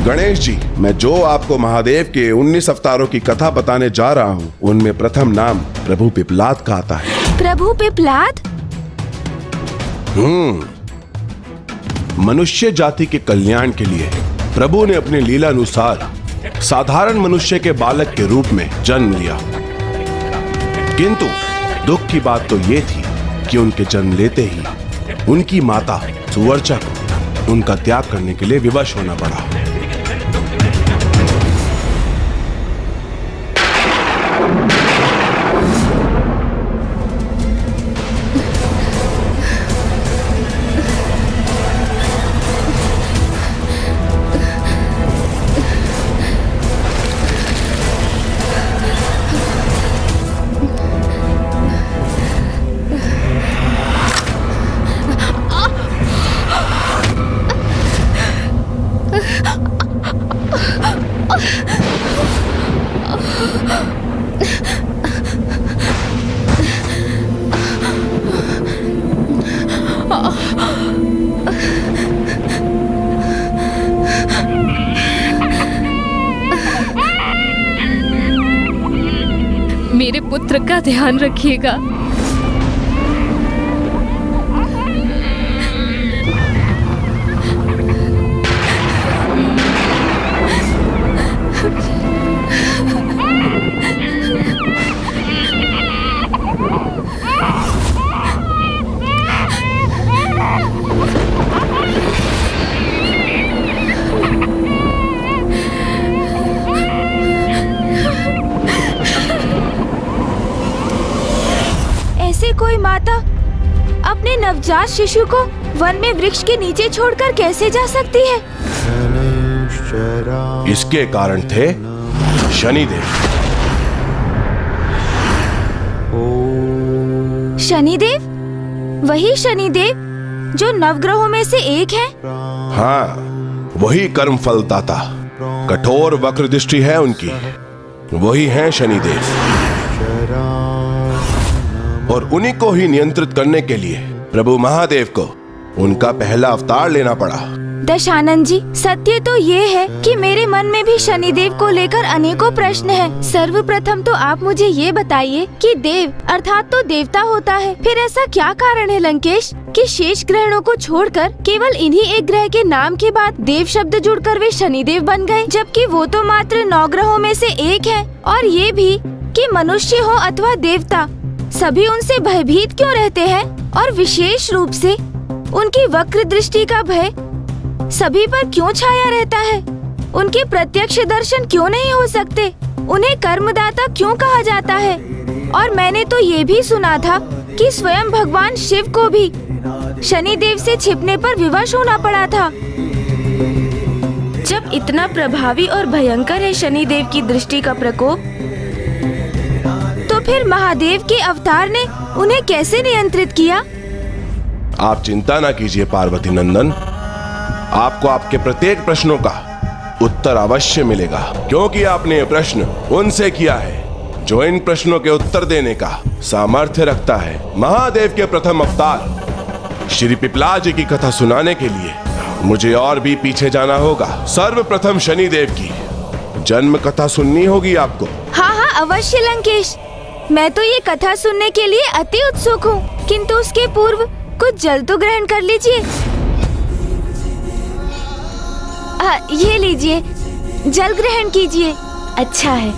गणेश जी, मैं जो आपको महादेव के 19 अवतारों की कथा बताने जा रहा हूँ, उनमें प्रथम नाम प्रभु पिपलाद का आता है। प्रभु पिपलाद? मनुष्य जाति के कल्याण के लिए प्रभु ने अपने लीला अनुसार साधारण मनुष्य के बालक के रूप में जन्म लिया। किंतु दुख की बात तो ये थी कि उनके जन्म लेते ही उनकी माता सुवर्चा को उनका त्याग करने के लिए विवश होना पड़ा। मेरे पुत्र का ध्यान रखिएगा। कोई माता अपने नवजात शिशु को वन में वृक्ष के नीचे छोड़कर कैसे जा सकती है? इसके कारण थे शनिदेव। शनिदेव? वही शनिदेव जो नवग्रहों में से एक है? हाँ, वही कर्म फलदाता। कठोर वक्र दृष्टि है उनकी। वही हैं शनिदेव। और उन्हीं को ही नियंत्रित करने के लिए प्रभु महादेव को उनका पहला अवतार लेना पड़ा। दशानन जी, सत्य तो ये है कि मेरे मन में भी शनिदेव को लेकर अनेकों प्रश्न हैं। सर्वप्रथम तो आप मुझे ये बताइए कि देव अर्थात तो देवता होता है, फिर ऐसा क्या कारण है लंकेश कि शेष ग्रहों को छोड़कर केवल इन्हीं एक ग्रह के नाम के बाद देव शब्द जुड़कर वे शनिदेव बन गए, जबकि वो तो मात्र 9 ग्रहों में से एक है। और ये भी कि मनुष्य हो अथवा देवता, सभी उनसे भयभीत क्यों रहते हैं, और विशेष रूप से उनकी वक्र दृष्टि का भय सभी पर क्यों छाया रहता है? उनके प्रत्यक्ष दर्शन क्यों नहीं हो सकते? उन्हें कर्मदाता क्यों कहा जाता है? और मैंने तो ये भी सुना था कि स्वयं भगवान शिव को भी शनिदेव से छिपने पर विवश होना पड़ा था। जब इतना प्रभावी और भयंकर है शनिदेव की दृष्टि का प्रकोप, तो फिर महादेव के अवतार ने उन्हें कैसे नियंत्रित किया? आप चिंता न कीजिए पार्वती नंदन, आपको आपके प्रत्येक प्रश्नों का उत्तर अवश्य मिलेगा, क्योंकि आपने ये प्रश्न उनसे किया है जो इन प्रश्नों के उत्तर देने का सामर्थ्य रखता है। महादेव के प्रथम अवतार श्री पिपलाद जी की कथा सुनाने के लिए मुझे और भी पीछे जाना होगा। सर्वप्रथम शनिदेव की जन्म कथा सुननी होगी आपको। हाँ हाँ अवश्य लंकेश, मैं तो ये कथा सुनने के लिए अति उत्सुक हूँ, किंतु उसके पूर्व कुछ जल तो ग्रहण कर लीजिए। ये लीजिए, जल ग्रहण कीजिए। अच्छा है,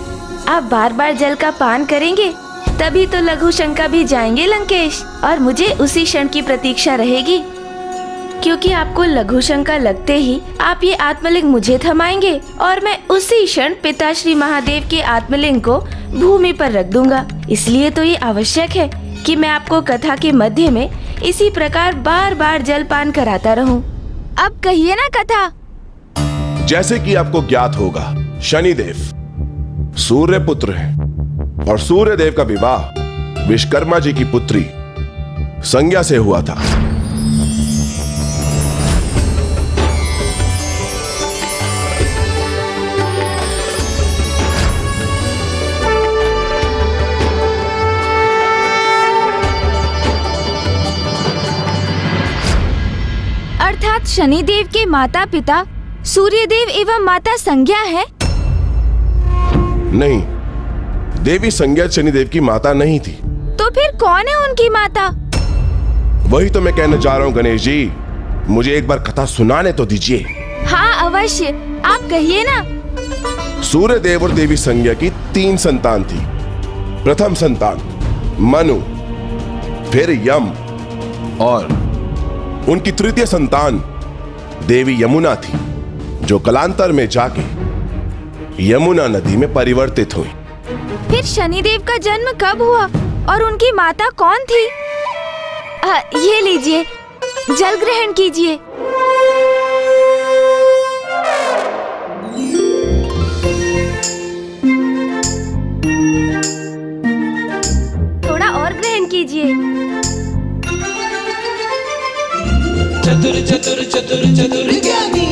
आप बार बार जल का पान करेंगे तभी तो लघु शंका भी जाएंगे लंकेश, और मुझे उसी क्षण की प्रतीक्षा रहेगी, क्योंकि आपको लघु शंका लगते ही आप ये आत्मलिंग मुझे थमाएंगे और मैं उसी क्षण पिता श्री महादेव के आत्मलिंग को भूमि पर रख दूंगा। इसलिए तो ये आवश्यक है कि मैं आपको कथा के मध्य में इसी प्रकार बार बार जलपान कराता रहूं। अब कहिए ना कथा। जैसे कि आपको ज्ञात होगा, शनिदेव सूर्य पुत्र हैं और सूर्य देव का विवाह विश्वकर्मा जी की पुत्री संज्ञा से हुआ था। अर्थात शनिदेव के माता पिता सूर्यदेव एवं माता संज्ञा है? नहीं, देवी संज्ञा शनिदेव की माता नहीं थी। तो फिर कौन है उनकी माता? वही तो मैं कहने जा रहा हूँ गणेश जी, मुझे एक बार कथा सुनाने तो दीजिए। हाँ अवश्य, आप कहिए ना। सूर्यदेव और देवी संज्ञा की 3 संतान थी। प्रथम संतान मनु, फिर यम, और उनकी तृतीय संतान देवी यमुना थी, जो कालांतर में जाके यमुना नदी में परिवर्तित हुई। फिर शनिदेव का जन्म कब हुआ और उनकी माता कौन थी? ये लीजिए, जल ग्रहण कीजिए। थोड़ा और ग्रहण कीजिए। चतुर चतुर चतुर चतुर ज्ञानी,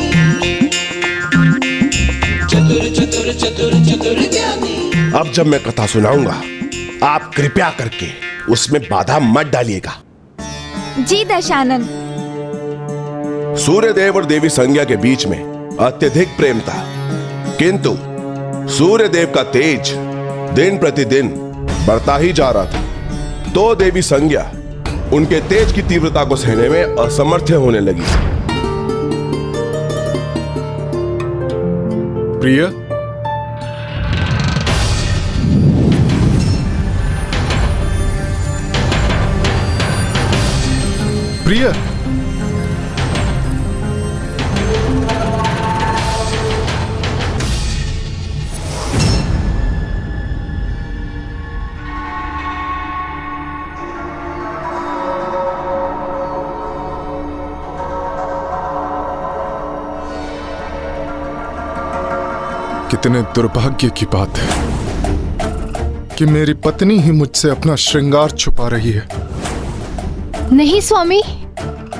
चतुर चतुर चतुर चतुर ज्ञानी। अब जब मैं कथा सुनाऊंगा, आप कृपया करके उसमें बाधा मत डालिएगा। जी दशानन। सूर्यदेव और देवी संज्ञा के बीच में अत्यधिक प्रेम था, किंतु सूर्यदेव का तेज दिन प्रतिदिन बढ़ता ही जा रहा था। तो देवी संज्ञा उनके तेज की तीव्रता को सहने में असमर्थ होने लगी। प्रिय, प्रिय, कितने दुर्भाग्य की बात है कि मेरी पत्नी ही मुझसे अपना श्रृंगार छुपा रही है। नहीं स्वामी,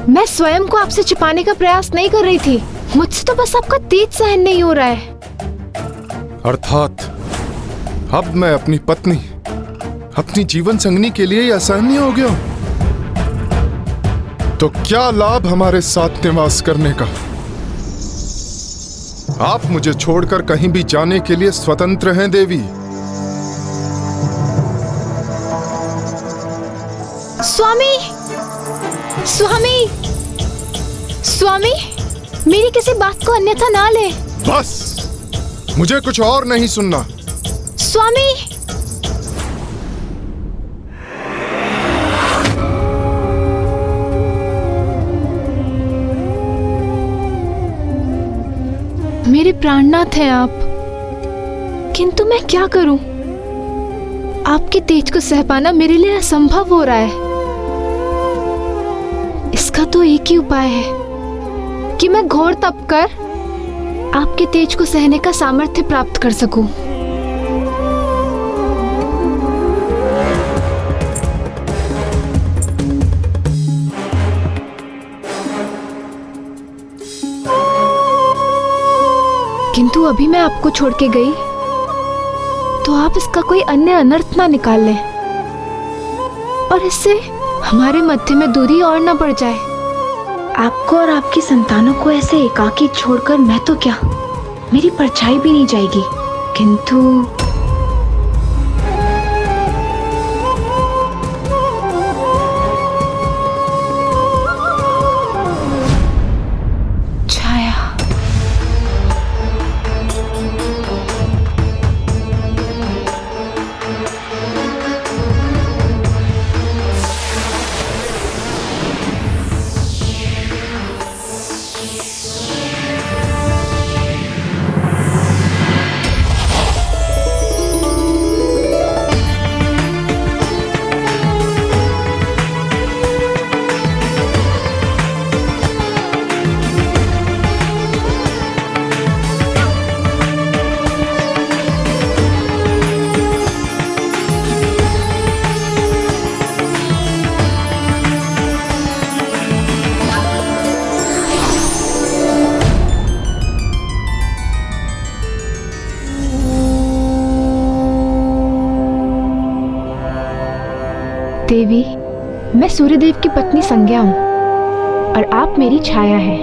मैं स्वयं को आपसे छिपाने का प्रयास नहीं कर रही थी। मुझसे तो बस आपका तेज सहन नहीं हो रहा है। अर्थात अब मैं अपनी पत्नी, अपनी जीवन संगनी के लिए असहनीय हो गया हूं। तो क्या लाभ हमारे साथ निवास करने का? आप मुझे छोड़कर कहीं भी जाने के लिए स्वतंत्र हैं देवी। स्वामी, स्वामी, स्वामी, मेरी किसी बात को अन्यथा ना ले। बस, मुझे कुछ और नहीं सुनना। स्वामी, मेरे प्राणनाथ हैं आप, किंतु मैं क्या करूं? आपके तेज को सह पाना मेरे लिए असंभव हो रहा है। इसका तो एक ही उपाय है कि मैं घोर तप कर आपके तेज को सहने का सामर्थ्य प्राप्त कर सकूं। किंतु अभी मैं आपको छोड़ के गई तो आप इसका कोई अन्य अनर्थ ना निकाल लें और इससे हमारे मध्य में दूरी और ना बढ़ जाए। आपको और आपकी संतानों को ऐसे एकाकी छोड़कर मैं तो क्या, मेरी परछाई भी नहीं जाएगी। किंतु छाया, देवी, मैं सूर्यदेव की पत्नी संज्ञा हूँ और आप मेरी छाया हैं।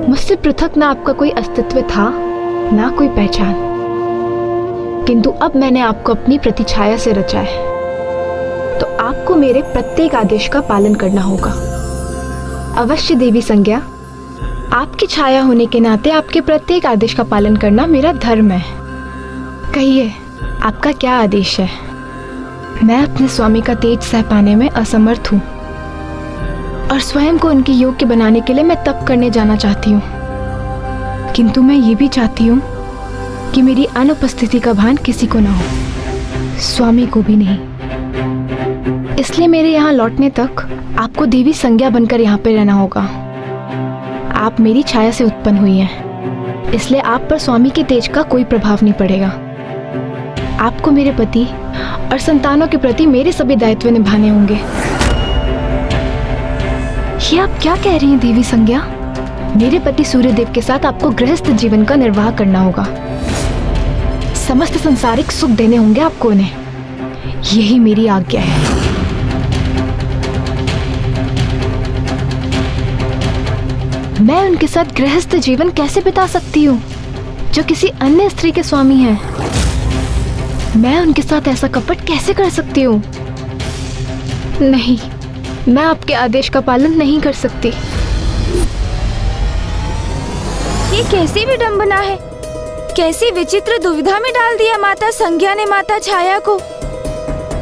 मुझसे पृथक ना आपका कोई अस्तित्व था, ना कोई पहचान, किंतु अब मैंने आपको अपनी प्रतिछाया से रचा है, तो आपको मेरे प्रत्येक आदेश का पालन करना होगा। अवश्य देवी संज्ञा, आपकी छाया होने के नाते आपके प्रत्येक आदेश का पालन करना मेरा धर्म है। कहिए, आपका क्या आदेश है? मैं अपने स्वामी का तेज सह पाने में असमर्थ हूँ और स्वयं को उनके योग्य बनाने के लिए मैं तप करने जाना चाहती हूँ, किंतु मैं ये भी चाहती हूँ कि मेरी अनुपस्थिति का भान किसी को ना हो, स्वामी को भी नहीं। इसलिए मेरे यहाँ लौटने तक आपको देवी संज्ञा बनकर यहाँ पे रहना होगा। आप मेरी छाया से उत्पन्न हुई हैं, इसलिए आप पर स्वामी के तेज का कोई प्रभाव नहीं पड़ेगा। आपको मेरे पति और संतानों के प्रति मेरे सभी दायित्व निभाने होंगे। ये आप क्या कह रही हैं देवी संज्ञा? मेरे पति सूर्यदेव के साथ आपको गृहस्थ जीवन का निर्वाह करना होगा। समस्त संसारिक सुख देने होंगे आपको उन्हें। यही मेरी आज्ञा है। मैं उनके साथ गृहस्थ जीवन कैसे बिता सकती हूँ जो किसी अन्य स्त्री के स्वामी हैं? मैं उनके साथ ऐसा कपट कैसे कर सकती हूँ? नहीं, मैं आपके आदेश का पालन नहीं कर सकती। ये कैसी विडंबना है? कैसी विचित्र दुविधा में डाल दिया माता संज्ञा ने माता छाया को।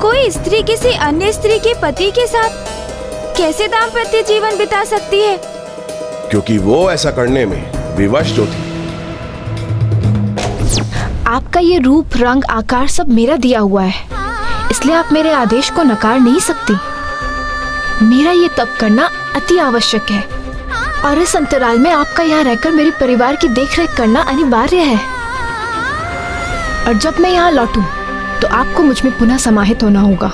कोई स्त्री किसी अन्य स्त्री के पति के साथ कैसे दाम्पत्य जीवन बिता सकती है? क्योंकि वो ऐसा करने में विवश जो थी। आपका ये रूप, रंग, आकार सब मेरा दिया हुआ है, इसलिए आप मेरे आदेश को नकार नहीं सकती। मेरा ये तप करना अति आवश्यक है और इस अंतराल में आपका यहाँ रहकर मेरे परिवार की देखरेख करना अनिवार्य है। और जब मैं यहाँ लौटूं, तो आपको मुझ में पुनः समाहित होना होगा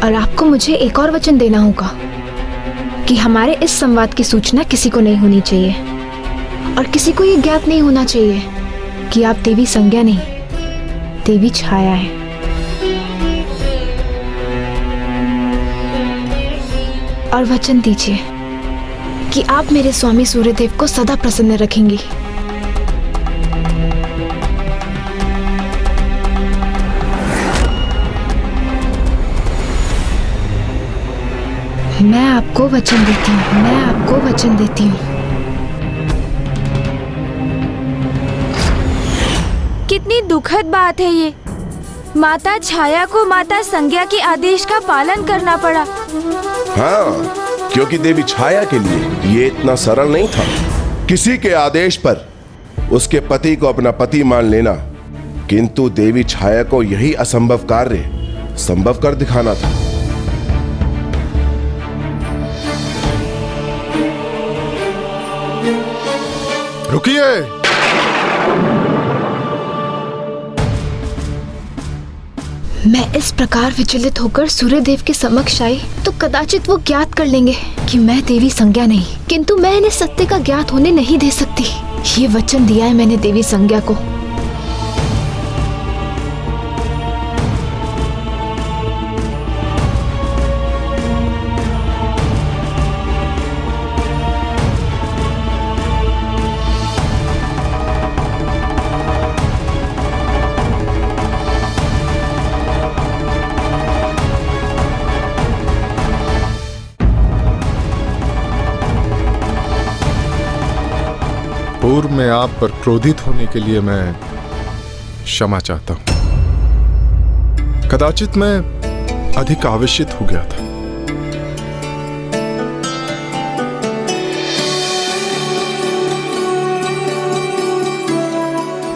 और आपको मुझे एक और वचन देना होगा कि हमारे इस संवाद की सूचना किसी को नहीं होनी चाहिए और किसी को ये ज्ञात नहीं होना चाहिए कि आप देवी संज्ञा नहीं, देवी छाया है। और वचन दीजिए कि आप मेरे स्वामी सूर्यदेव को सदा प्रसन्न रखेंगी। मैं आपको वचन देती हूँ, मैं आपको वचन देती हूँ। कितनी दुखद बात है ये। माता छाया को माता संज्ञा के आदेश का पालन करना पड़ा। हाँ, क्योंकि देवी छाया के लिए ये इतना सरल नहीं था। किसी के आदेश पर उसके पति को अपना पति मान लेना, किंतु देवी छाया को यही असंभव कार्य संभव कर दिखाना था। रुकिए। मैं इस प्रकार विचलित होकर सूर्यदेव के समक्ष आई तो कदाचित वो ज्ञात कर लेंगे कि मैं देवी संज्ञा नहीं, किंतु मैं इन्हें सत्य का ज्ञात होने नहीं दे सकती। ये वचन दिया है मैंने देवी संज्ञा को। पूर्व में आप पर क्रोधित होने के लिए मैं क्षमा चाहता हूं। कदाचित मैं अधिक आवेशित हो गया था।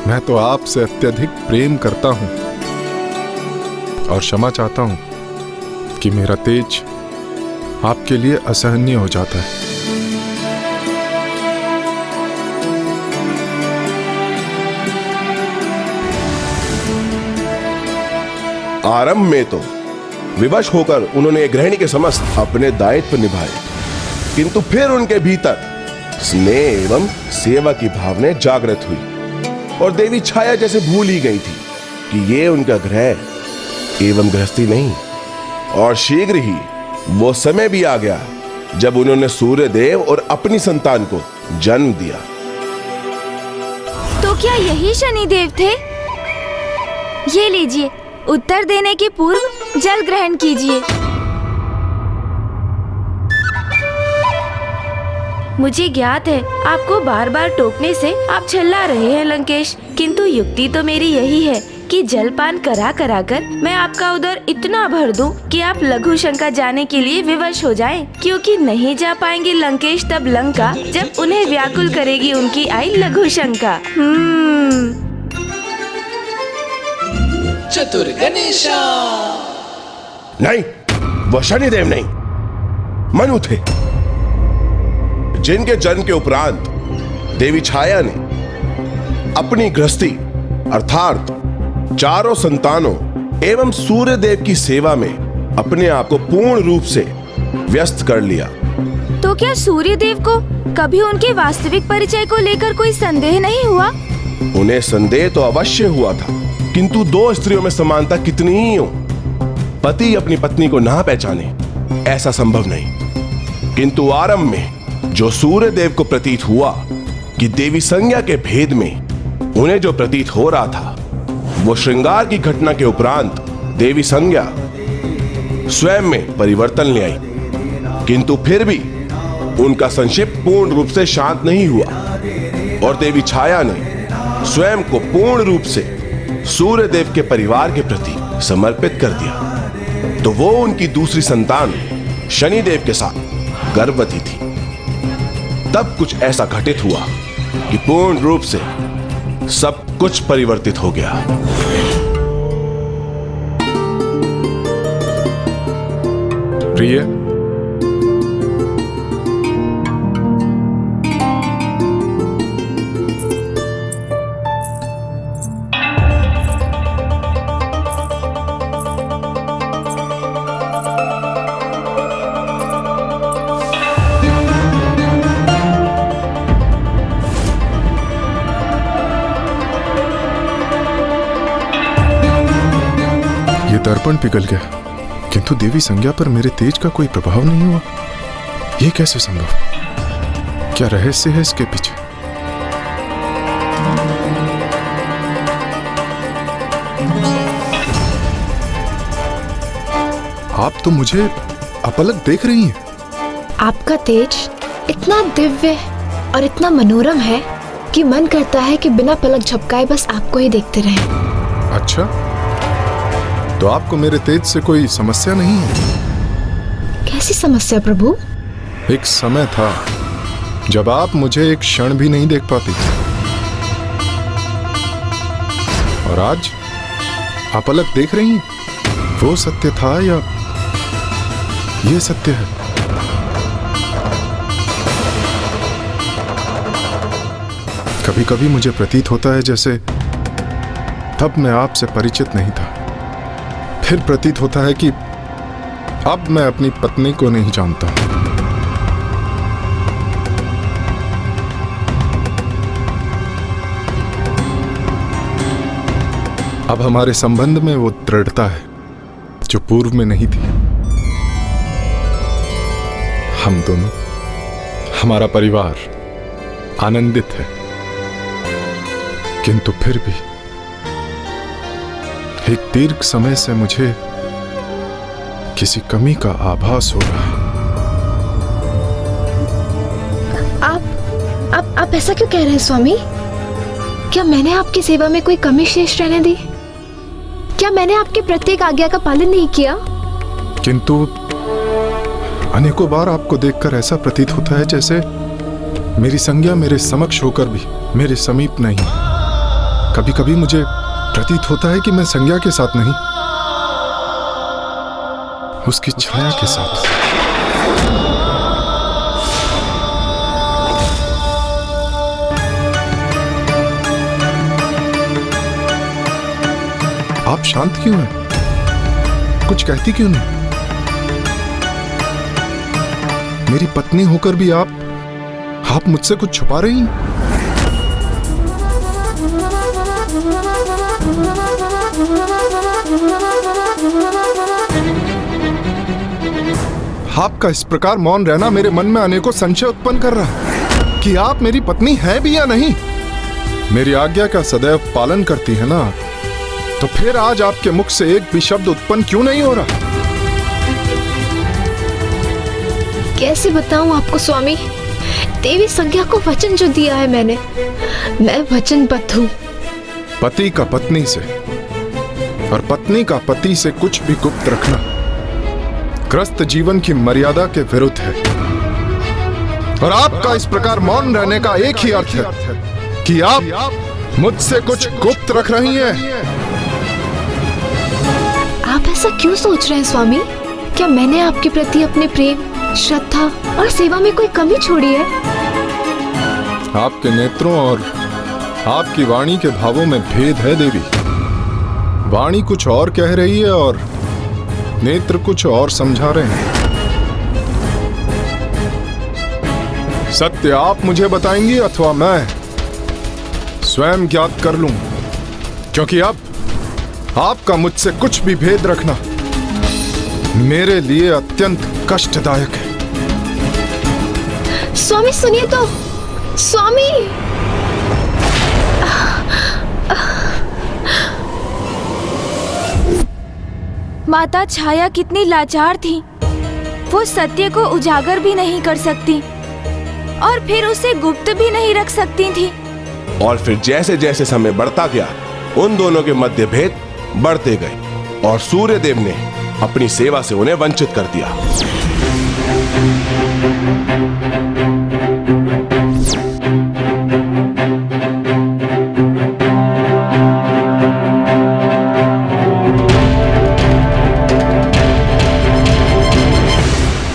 मैं तो आपसे अत्यधिक प्रेम करता हूं और क्षमा चाहता हूं कि मेरा तेज आपके लिए असहनीय हो जाता है। आरंभ में तो विवश होकर उन्होंने गृहिणी के समस्त अपने दायित्व निभाए, किंतु फिर उनके भीतर स्नेह एवं सेवा की भावना जागृत हुई और देवी छाया जैसे भूल ही गई थी कि ये उनका गृह एवं गृहस्थी नहीं। और शीघ्र ही वो समय भी आ गया जब उन्होंने सूर्यदेव और अपनी संतान को जन्म दिया। तो क्या यही शनिदेव थे? ये लीजिए, उत्तर देने के पूर्व जल ग्रहण कीजिए। मुझे ज्ञात है आपको बार बार टोकने से आप चिल्ला रहे हैं लंकेश, किंतु युक्ति तो मेरी यही है कि जलपान करा करा कर मैं आपका उदर इतना भर दूं कि आप लघु शंका जाने के लिए विवश हो जाएं, क्योंकि नहीं जा पाएंगे लंकेश तब लंका जब उन्हें व्याकुल करेगी उनकी आई लघु शंका। चतुर गणेशा। नहीं, वह शनिदेव नहीं, मनु थे, जिनके जन्म के उपरांत देवी छाया ने अपनी गृहस्थी अर्थात चारों संतानों एवं सूर्य देव की सेवा में अपने आप को पूर्ण रूप से व्यस्त कर लिया। तो क्या सूर्य देव को कभी उनके वास्तविक परिचय को लेकर कोई संदेह नहीं हुआ? उन्हें संदेह तो अवश्य हुआ था, किंतु दो स्त्रियों में समानता कितनी ही हो, पति अपनी पत्नी को ना पहचाने ऐसा संभव नहीं। किंतु आरंभ में जो सूर्य देव को प्रतीत हुआ कि देवी संज्ञा के भेद में उन्हें जो प्रतीत हो रहा था, वो श्रृंगार की घटना के उपरांत देवी संज्ञा स्वयं में परिवर्तन ले आई, किंतु फिर भी उनका संक्षेप पूर्ण रूप से शांत नहीं हुआ और देवी छाया ने स्वयं को पूर्ण रूप से सूर्य देव के परिवार के प्रति समर्पित कर दिया। तो वो उनकी दूसरी संतान शनिदेव के साथ गर्भवती थी। तब कुछ ऐसा घटित हुआ कि पूर्ण रूप से सब कुछ परिवर्तित हो गया। प्रिय, दर्पण पिघल गया, किंतु देवी संज्ञा पर मेरे तेज का कोई प्रभाव नहीं हुआ। यह कैसे संभव? क्या रहस्य है इसके पीछे? आप तो मुझे अपलक देख रही हैं। आपका तेज इतना दिव्य और इतना मनोरम है कि मन करता है कि बिना पलक झपकाए बस आपको ही देखते रहें। अच्छा, तो आपको मेरे तेज से कोई समस्या नहीं है? कैसी समस्या प्रभु? एक समय था जब आप मुझे एक क्षण भी नहीं देख पाती थी, और आज आप अलग देख रही हैं। वो सत्य था या ये सत्य है? कभी कभी मुझे प्रतीत होता है जैसे तब मैं आपसे परिचित नहीं था, फिर प्रतीत होता है कि अब मैं अपनी पत्नी को नहीं जानता। अब हमारे संबंध में वो दृढ़ता है जो पूर्व में नहीं थी। हम दोनों, हमारा परिवार आनंदित है, किंतु फिर भी एक दीर्घ समय से मुझे किसी कमी का आभास हो रहा है। आप ऐसा क्यों कह रहे हैं स्वामी? क्या मैंने आपकी सेवा में कोई कमी शेष रहने दी? क्या मैंने आपकी प्रत्येक आज्ञा का पालन नहीं किया? किंतु अनेकों बार आपको देखकर ऐसा प्रतीत होता है जैसे मेरी संज्ञा मेरे समक्ष होकर भी मेरे समीप नहीं। कभी कभी मुझे प्रतीत होता है कि मैं संज्ञा के साथ नहीं, उसकी छाया के साथ। आप शांत क्यों हैं? कुछ कहती क्यों नहीं? मेरी पत्नी होकर भी आप मुझसे कुछ छुपा रही हैं? आपका इस प्रकार मौन रहना मेरे मन में अनेकों संशय उत्पन्न कर रहा है कि आप मेरी पत्नी हैं भी या नहीं। मेरी आज्ञा का सदैव पालन करती है ना, तो फिर आज आपके मुख से एक भी शब्द उत्पन्न क्यों नहीं हो रहा? कैसे बताऊं आपको स्वामी, देवी संज्ञा को वचन जो दिया है मैंने, मैं वचनबद्ध हूँ। पति का पत्नी से और पत्नी का पति से कुछ भी गुप्त रखना ग्रस्त जीवन की मर्यादा के विरुद्ध है। और आपका इस प्रकार मौन रहने का एक ही अर्थ है कि आप मुझसे कुछ गुप्त रख रही हैं। आप ऐसा क्यों सोच रहे हैं स्वामी? क्या मैंने आपके प्रति अपने प्रेम, श्रद्धा और सेवा में कोई कमी छोड़ी है? आपके नेत्रों और आपकी वाणी के भावों में भेद है देवी। वाणी कुछ और कह रही है और नेत्र कुछ और समझा रहे हैं। सत्य आप मुझे बताएंगी अथवा मैं स्वयं ज्ञात कर लूं, क्योंकि अब आपका मुझसे कुछ भी भेद रखना मेरे लिए अत्यंत कष्टदायक है। स्वामी सुनिए तो, स्वामी। माता छाया कितनी लाचार थी। वो सत्य को उजागर भी नहीं कर सकती और फिर उसे गुप्त भी नहीं रख सकती थी। और फिर जैसे जैसे समय बढ़ता गया, उन दोनों के मध्य भेद बढ़ते गए और सूर्यदेव ने अपनी सेवा से उन्हें वंचित कर दिया।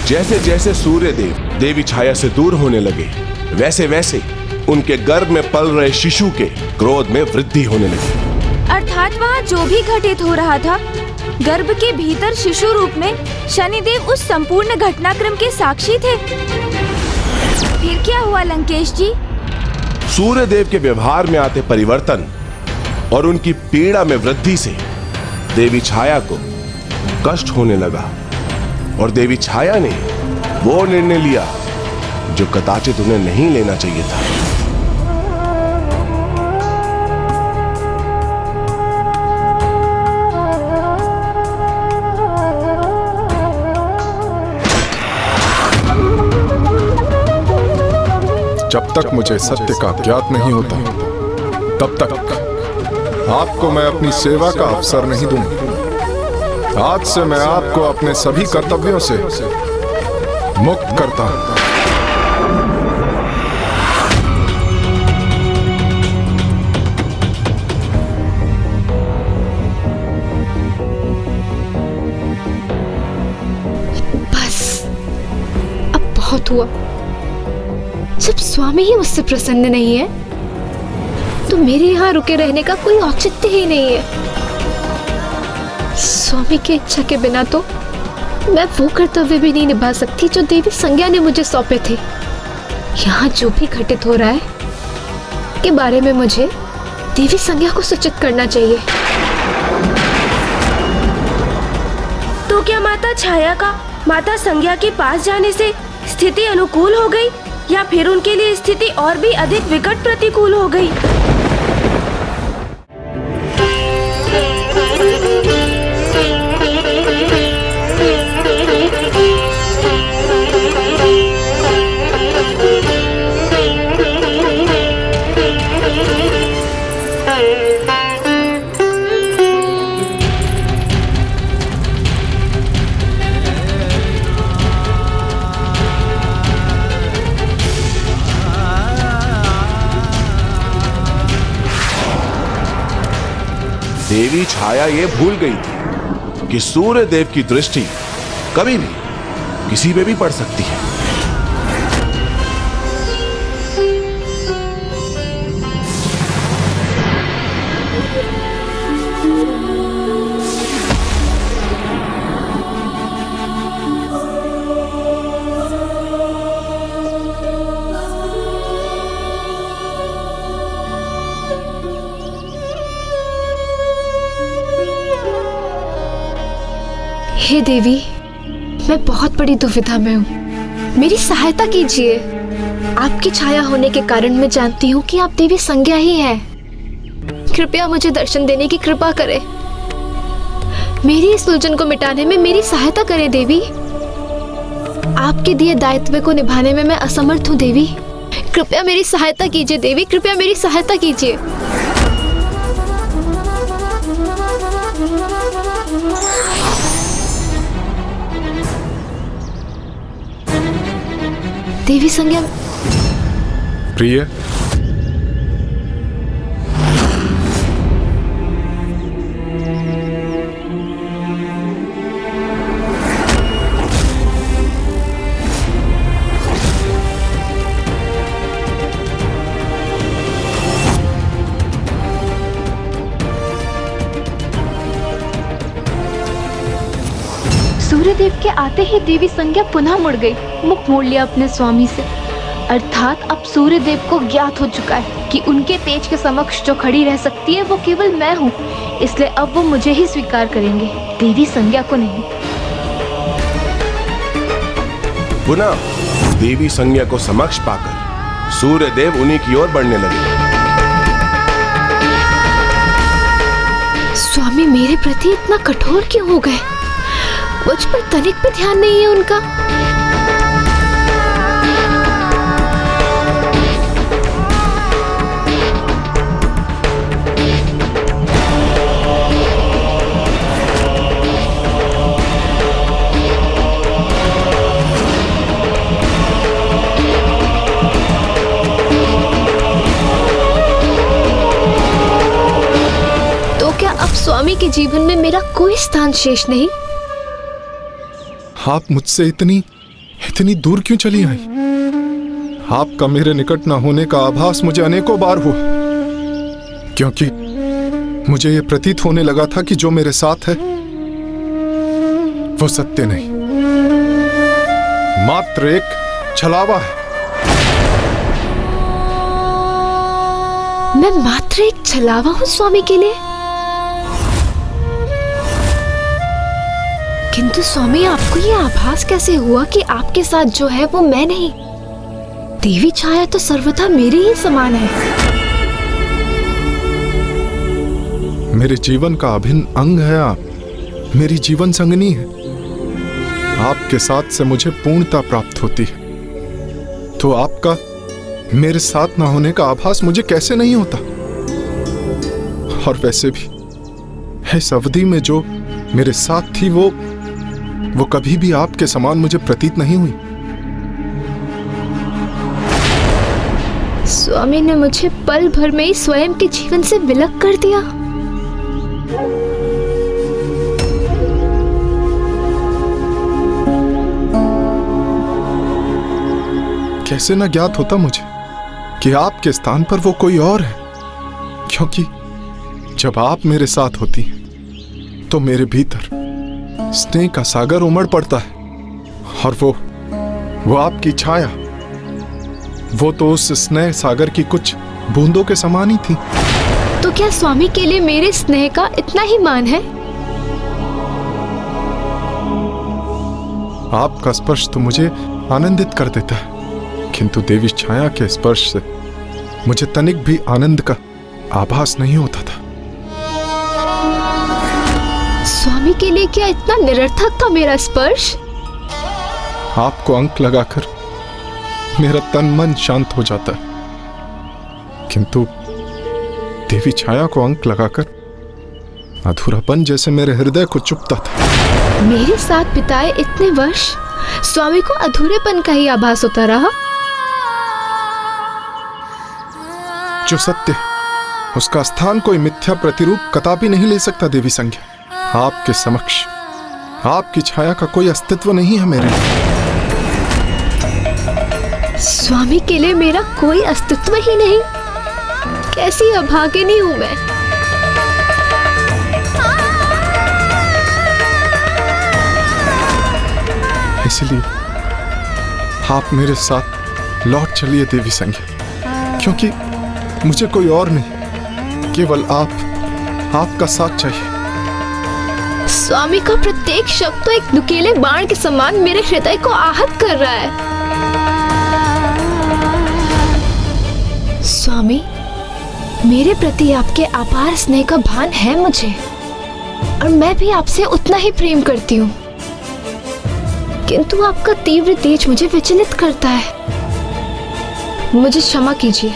जैसे जैसे सूर्यदेव देवी छाया से दूर होने लगे, वैसे वैसे उनके गर्भ में पल रहे शिशु के क्रोध में वृद्धि होने लगी। अर्थात वहाँ जो भी घटित हो रहा था, गर्भ के भीतर शिशु रूप में शनिदेव उस संपूर्ण घटनाक्रम के साक्षी थे। फिर क्या हुआ लंकेश जी? सूर्यदेव के व्यवहार में आते परिवर्तन और उनकी पीड़ा में वृद्धि से देवी छाया को कष्ट होने लगा और देवी छाया ने वो निर्णय लिया जो कदाचित उन्हें नहीं लेना चाहिए था। जब तक मुझे सत्य का ज्ञात नहीं होता, तब तक आपको मैं अपनी सेवा का अवसर नहीं दूंगा। आज से मैं आपको अपने सभी कर्तव्यों से मुक्त करता हूं। बस अब बहुत हुआ। जब स्वामी ही मुझसे प्रसन्न नहीं है, तो मेरे यहाँ रुके रहने का कोई औचित्य ही नहीं है। स्वामी की इच्छा के बिना तो मैं वो कर्तव्य भी नहीं निभा सकती जो देवी संज्ञा ने मुझे सौंपे थे। यहाँ जो भी घटित हो रहा है के बारे में मुझे देवी संज्ञा को सूचित करना चाहिए। तो क्या माता छाया का माता संज्ञा के पास जाने से स्थिति अनुकूल हो गई, या फिर उनके लिए स्थिति और भी अधिक विकट प्रतिकूल हो गई? देवी छाया ये भूल गई थी कि सूर्यदेव की दृष्टि कभी भी किसी पे भी पड़ सकती है। हे देवी, मैं बहुत बड़ी दुविधा में हूँ, मेरी सहायता कीजिए। आपकी छाया होने के कारण मैं जानती हूँ कि आप देवी संज्ञा ही हैं। कृपया मुझे दर्शन देने की कृपा करें। मेरी इस उलझन को मिटाने में मेरी सहायता करें देवी। आपके दिए दायित्व को निभाने में मैं असमर्थ हूँ देवी। कृपया मेरी सहायता कीजिए देवी, कृपया मेरी सहायता कीजिए। देवी संज्ञा। प्रिय, सूर्यदेव के आते ही देवी संज्ञा पुनः मुड़ गई, मुख मोड़ लिया अपने स्वामी से। अर्थात अब सूर्यदेव को ज्ञात हो चुका है कि उनके तेज के समक्ष जो खड़ी रह सकती है वो केवल मैं हूँ, इसलिए अब वो मुझे ही स्वीकार करेंगे, देवी संज्ञा को नहीं। पुनः देवी संज्ञा को समक्ष पाकर सूर्यदेव उन्हीं की ओर बढ़ने लगे। स्वामी मेरे प्रति इतना कठोर क्यों हो गए? मुझ पर तनिक भी ध्यान नहीं है उनका। तो क्या अब स्वामी के जीवन में मेरा कोई स्थान शेष नहीं? आप मुझसे इतनी दूर क्यों चली आई? आपका मेरे निकट न होने का आभास मुझे अनेकों बार हुआ, क्योंकि मुझे यह प्रतीत होने लगा था कि जो मेरे साथ है वो सत्य नहीं, मात्र एक छलावा है। मैं मात्र एक छलावा हूँ स्वामी के लिए? किंतु स्वामी आपको ये आभास कैसे हुआ कि आपके साथ जो है वो मैं नहीं? देवी छाया तो सर्वथा मेरे ही समान है। मेरे जीवन का अभिन्न अंग है आप, मेरी जीवन संगनी है। आपके साथ से मुझे पूर्णता प्राप्त होती है, तो आपका मेरे साथ ना होने का आभास मुझे कैसे नहीं होता? और वैसे भी इस अवधि में जो मेरे साथ थी वो कभी भी आपके समान मुझे प्रतीत नहीं हुई। स्वामी ने मुझे पल भर में ही स्वयं के जीवन से विलग कर दिया। कैसे न ज्ञात होता मुझे कि आपके स्थान पर वो कोई और है, क्योंकि जब आप मेरे साथ होती हैं तो मेरे भीतर स्नेह का सागर उमड़ पड़ता है, और वो आपकी छाया, वो तो उस स्नेह सागर की कुछ बूंदों के समान ही थी। तो क्या स्वामी के लिए मेरे स्नेह का इतना ही मान है? आपका स्पर्श तो मुझे आनंदित कर देता है, किंतु देवी छाया के स्पर्श से मुझे तनिक भी आनंद का आभास नहीं होता था। स्वामी के लिए क्या इतना निरर्थक था मेरा स्पर्श? आपको अंक लगाकर मेरा तन मन शांत हो जाता है, किंतु देवी छाया को अंक लगाकर अधूरापन जैसे मेरे हृदय को चुभता था। मेरे साथ बिताए इतने वर्ष स्वामी को अधूरेपन का ही आभास होता रहा। जो सत्य उसका स्थान कोई मिथ्या प्रतिरूप कदापि नहीं ले सकता देवी संज्ञा। आपके समक्ष आपकी छाया का कोई अस्तित्व नहीं है मेरे लिए। स्वामी के लिए मेरा कोई अस्तित्व ही नहीं? कैसी अभागिनी हूं मैं। इसलिए आप मेरे साथ लौट चलिए देवी संज्ञा, क्योंकि मुझे कोई और नहीं, केवल आपका साथ चाहिए। स्वामी का प्रत्येक शब्द तो एक नुकीले बाण के समान मेरे हृदय को आहत कर रहा है। स्वामी, मेरे प्रति आपके अपार स्नेह का भान है मुझे, और मैं भी आपसे उतना ही प्रेम करती हूँ, किंतु आपका तीव्र तेज मुझे विचलित करता है। मुझे क्षमा कीजिए,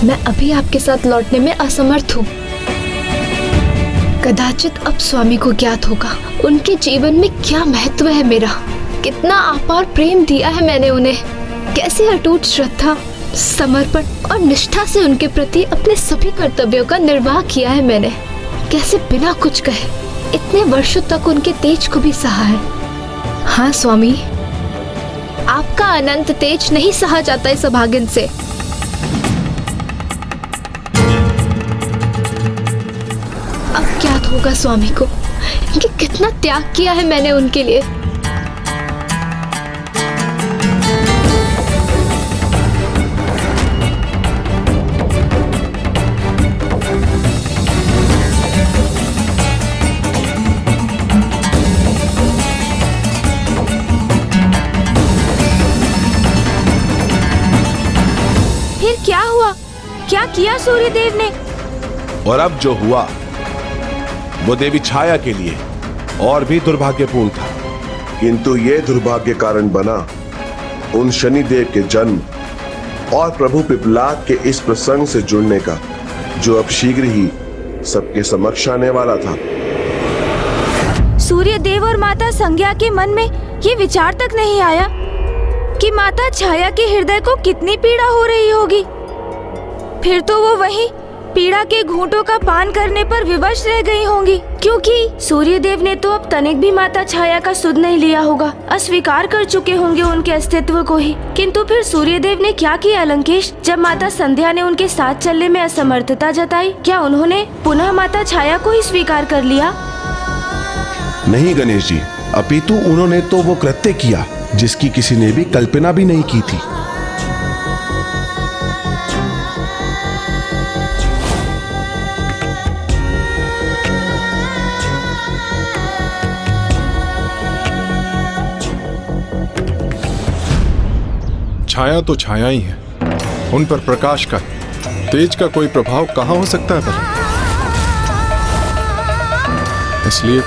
मैं अभी आपके साथ लौटने में असमर्थ हूँ। कदाचित अब स्वामी को ज्ञात होगा उनके जीवन में क्या महत्व है मेरा, कितना अपार प्रेम दिया है मैंने उन्हें, कैसी अटूट श्रद्धा, समर्पण और निष्ठा से उनके प्रति अपने सभी कर्तव्यों का निर्वाह किया है मैंने, कैसे बिना कुछ कहे इतने वर्षों तक उनके तेज को भी सहा है। हाँ स्वामी, आपका अनंत तेज नहीं सहा जाता इस अभागिन से। अब ज्ञात होगा स्वामी को कि कितना त्याग किया है मैंने उनके लिए। फिर क्या हुआ? क्या किया सूर्यदेव ने? और अब जो हुआ वो देवी छाया के लिए और भी दुर्भाग्यपूर्ण था, किंतु ये दुर्भाग्य कारण बना उन शनिदेव के जन्म और प्रभु पिपलाद के इस प्रसंग से जुड़ने का, जो अब शीघ्र ही सबके समक्ष आने वाला था। सूर्यदेव और माता संज्ञा के मन में ये विचार तक नहीं आया कि माता छाया के हृदय को कितनी पीड़ा हो रही होगी। फिर तो वो वहीं पीड़ा के घूंटों का पान करने पर विवश रह गई होंगी, क्योंकि सूर्यदेव ने तो अब तनिक भी माता छाया का सुध नहीं लिया होगा, अस्वीकार कर चुके होंगे उनके अस्तित्व को ही। किंतु फिर सूर्यदेव ने क्या किया लंकेश? जब माता संध्या ने उनके साथ चलने में असमर्थता जताई, क्या उन्होंने पुनः माता छाया को ही स्वीकार कर लिया? नहीं गणेश जी, अपितु उन्होंने तो वो कृत्य किया जिसकी किसी ने भी कल्पना भी नहीं की थी। छाया तो छाया ही है, उन पर प्रकाश का, तेज का कोई प्रभाव कहाँ हो सकता है पर? इसलिए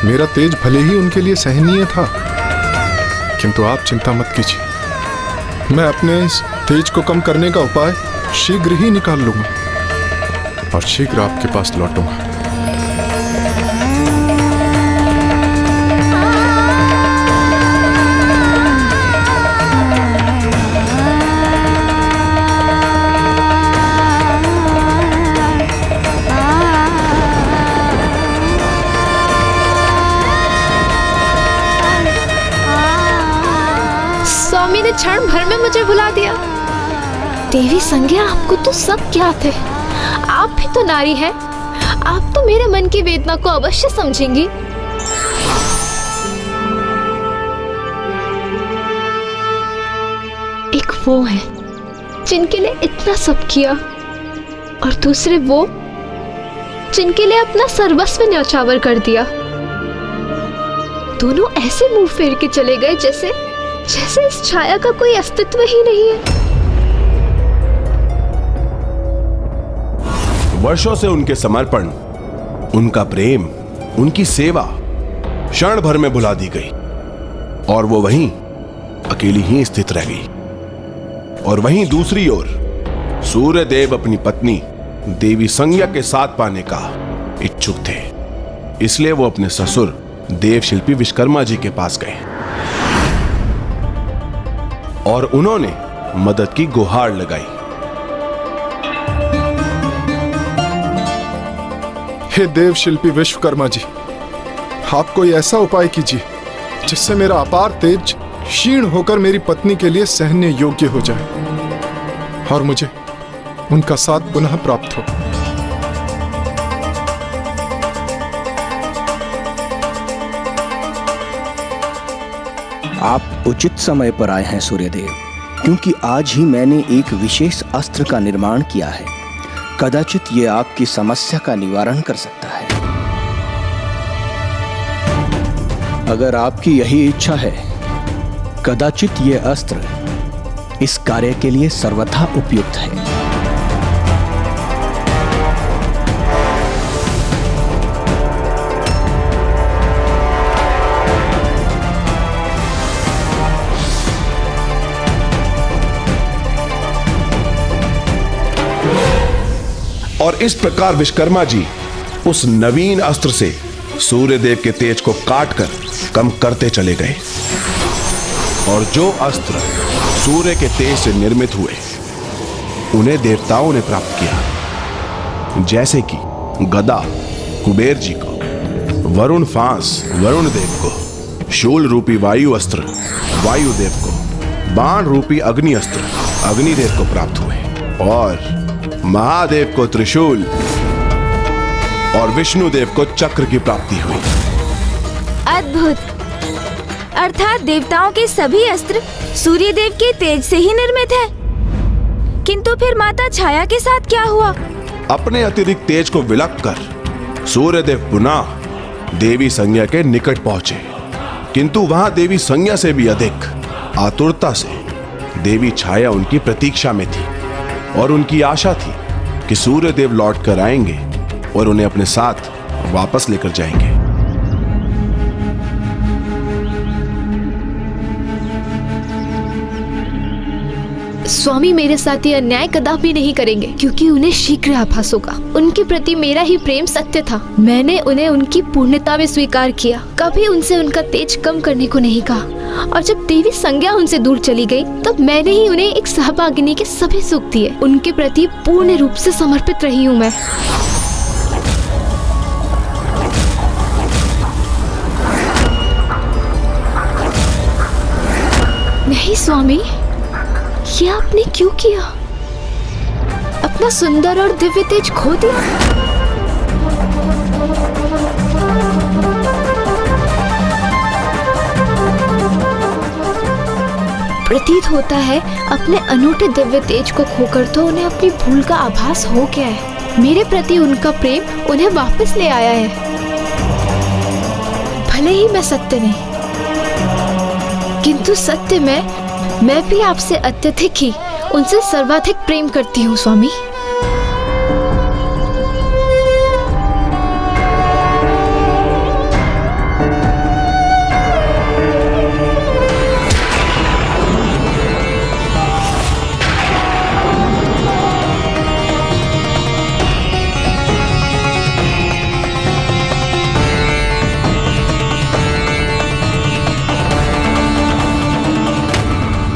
मेरा तेज भले ही उनके लिए सहनीय था, किंतु आप चिंता मत कीजिए, मैं अपने इस तेज को कम करने का उपाय शीघ्र ही निकाल लूंगा और शीघ्र आपके पास लौटूंगा। स्वामी ने क्षण भर में मुझे भुला दिया। देवी संज्ञा, आपको तो सब ज्ञात है, आप भी तो नारी हैं, आप तो मेरे मन की वेदना को अवश्य समझेंगी। एक वो है जिनके लिए इतना सब किया, और दूसरे वो जिनके लिए अपना सर्वस्व न्यौछावर कर दिया। दोनों ऐसे मुंह फेर के चले गए जैसे इस छाया का कोई अस्तित्व ही नहीं है। वर्षों से उनके समर्पण, उनका प्रेम, उनकी सेवा क्षण भर में भुला दी गई और वो वहीं अकेली ही स्थित रह गई। और वहीं दूसरी ओर सूर्यदेव अपनी पत्नी देवी संज्ञा के साथ पाने का इच्छुक थे, इसलिए वो अपने ससुर देवशिल्पी विश्वकर्मा जी के पास गए और उन्होंने मदद की गुहार लगाई। हे देव शिल्पी विश्वकर्मा जी, आप कोई ऐसा उपाय कीजिए जिससे मेरा अपार तेज क्षीण होकर मेरी पत्नी के लिए सहने योग्य हो जाए और मुझे उनका साथ पुनः प्राप्त हो। आप उचित समय पर आए हैं सूर्यदेव, क्योंकि आज ही मैंने एक विशेष अस्त्र का निर्माण किया है। कदाचित ये आपकी समस्या का निवारण कर सकता है। अगर आपकी यही इच्छा है, कदाचित ये अस्त्र इस कार्य के लिए सर्वथा उपयुक्त है। और इस प्रकार विश्वकर्मा जी उस नवीन अस्त्र से सूर्यदेव के तेज को काटकर कम करते चले गए। और जो अस्त्र सूर्य के तेज से निर्मित हुए उन्हें देवताओं ने प्राप्त किया, जैसे कि गदा कुबेर जी को, वरुण फांस वरुण देव को, शूल रूपी वायु अस्त्र वायुदेव को, बाण रूपी अग्नि अस्त्र अग्निदेव को प्राप्त हुए, और महादेव को त्रिशूल और विष्णुदेव को चक्र की प्राप्ति हुई। अद्भुत! अर्थात देवताओं के सभी अस्त्र सूर्यदेव के तेज से ही निर्मित है। किंतु फिर माता छाया के साथ क्या हुआ? अपने अतिरिक्त तेज को विलक कर सूर्यदेव पुनः देवी संज्ञा के निकट पहुंचे, किंतु वहां देवी संज्ञा से भी अधिक आतुरता से देवी छाया उनकी प्रतीक्षा में थी, और उनकी आशा थी कि सूर्यदेव लौट कर आएंगे और उन्हें अपने साथ वापस लेकर जाएंगे। स्वामी मेरे साथ ये अन्याय कदापि नहीं करेंगे, क्योंकि उन्हें शीघ्र आभास होगा। उनके प्रति मेरा ही प्रेम सत्य था। मैंने उन्हें उनकी पूर्णता में स्वीकार किया, कभी उनसे उनका तेज कम करने को नहीं कहा। और जब देवी संज्ञा उनसे दूर चली गई, तब मैंने ही उन्हें एक सहभागिनी के सभी सुख दिए। उनके प्रति पूर्ण रूप से समर्पित रही हूँ मैं। नहीं स्वामी, ये आपने क्यों किया? अपना सुंदर और दिव्य तेज खो दिया। प्रतीत होता है अपने अनूठे दिव्य तेज को खोकर तो उन्हें अपनी भूल का आभास हो गया है। मेरे प्रति उनका प्रेम उन्हें वापस ले आया है। भले ही मैं सत्य नहीं, किंतु सत्य में मैं भी आपसे अत्यधिक ही उनसे सर्वाधिक प्रेम करती हूँ स्वामी।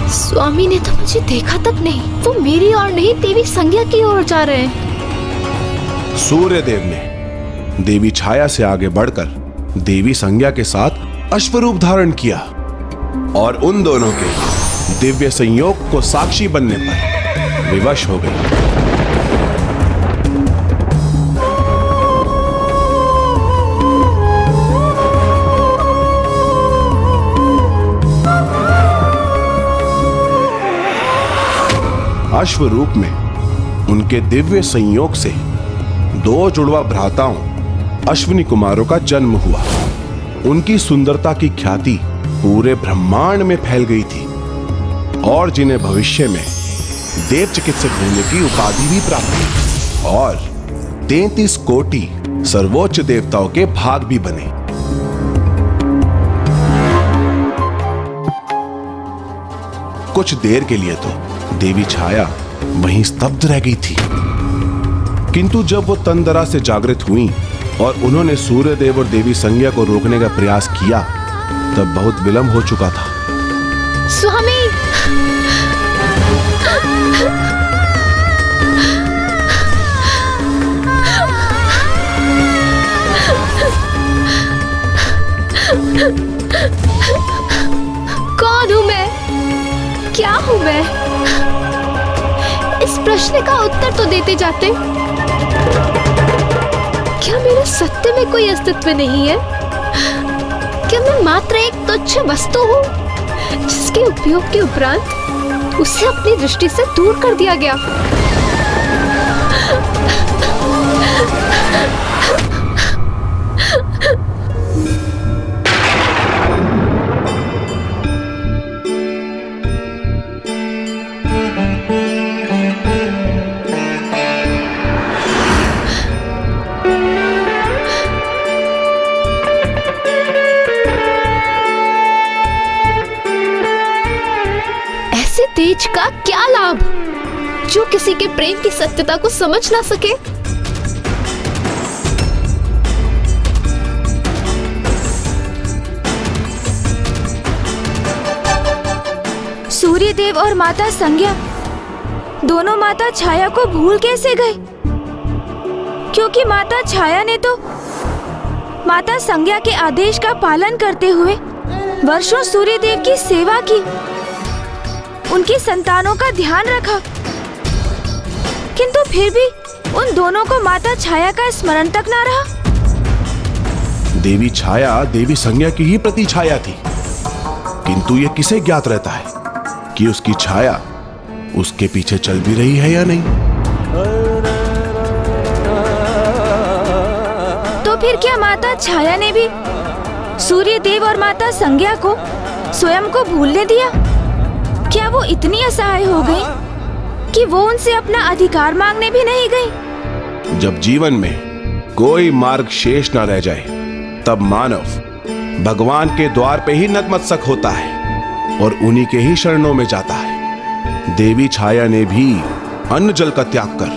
स्वामी ने तो मुझे देखा तक नहीं, वो मेरी ओर नहीं देवी संज्ञा की ओर जा रहे हैं। सूर्यदेव ने देवी छाया से आगे बढ़कर देवी संज्ञा के साथ अश्वरूप धारण किया, और उन दोनों के दिव्य संयोग को साक्षी बनने पर विवश हो गई। अश्व रूप में उनके दिव्य संयोग से दो जुड़वा भ्राताओं अश्विनी कुमारों का जन्म हुआ। उनकी सुंदरता की ख्याति पूरे ब्रह्मांड में फैल गई थी, और जिन्हें भविष्य में देव चिकित्सक होने की उपाधि भी प्राप्त हुई, और 33 कोटि सर्वोच्च देवताओं के भाग भी बने। कुछ देर के लिए तो देवी छाया वहीं स्तब्ध रह गई थी, किंतु जब वो तंदरा से जागृत हुई और उन्होंने सूर्यदेव और देवी संज्ञा को रोकने का प्रयास किया, तब बहुत विलंब हो चुका था। स्वामी, कौन हूं मैं? क्या हूं मैं? इस प्रश्न का उत्तर तो देते जाते। क्या मेरे सत्य में कोई अस्तित्व नहीं है? क्या मैं मात्र एक तुच्छ वस्तु हूँ जिसके उपयोग के उपरांत उसे अपनी दृष्टि से दूर कर दिया गया? तेज का क्या लाभ जो किसी के प्रेम की सत्यता को समझ ना सके। सूर्य देव और माता संज्ञा दोनों माता छाया को भूल कैसे गए? क्योंकि माता छाया ने तो माता संज्ञा के आदेश का पालन करते हुए वर्षों सूर्य देव की सेवा की, उनकी संतानों का ध्यान रखा, किंतु फिर भी उन दोनों को माता छाया का स्मरण तक ना रहा। देवी छाया देवी संज्ञा की ही प्रतिछाया थी, किंतु ये किसे ज्ञात रहता है कि उसकी छाया उसके पीछे चल भी रही है या नहीं। तो फिर क्या माता छाया ने भी सूर्य देव और माता संज्ञा को स्वयं को भूलने दिया? क्या वो इतनी असहाय हो गई कि वो उनसे अपना अधिकार मांगने भी नहीं गई? जब जीवन में कोई मार्ग शेष न रह जाए, तब मानव भगवान के द्वार पे ही नतमस्तक होता है और उन्हीं के ही शरणों में जाता है। देवी छाया ने भी अन्न जल का त्याग कर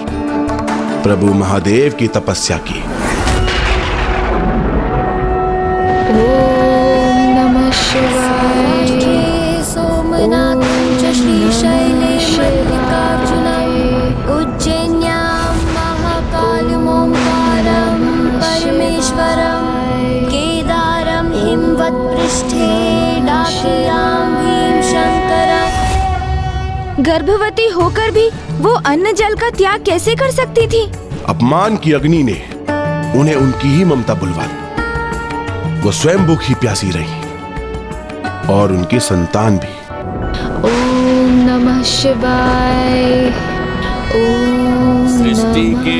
प्रभु महादेव की तपस्या की। ओम नमः शिवाय। सोमनाथ श्रीशैलेश मल्लिकार्जुनम उज्जैन्यां महाकालमोंकारं परमेश्वरं केदारं हिमवत्पृष्ठे डाकियां भीमशंकरं। गर्भवती होकर भी वो अन्न जल का त्याग कैसे कर सकती थी? अपमान की अग्नि ने उन्हें उनकी ही ममता बुलवा दी। वो स्वयं भूखी प्यासी रही और उनकी संतान भी। ओम नमः शिवाय। ओम सृष्टि के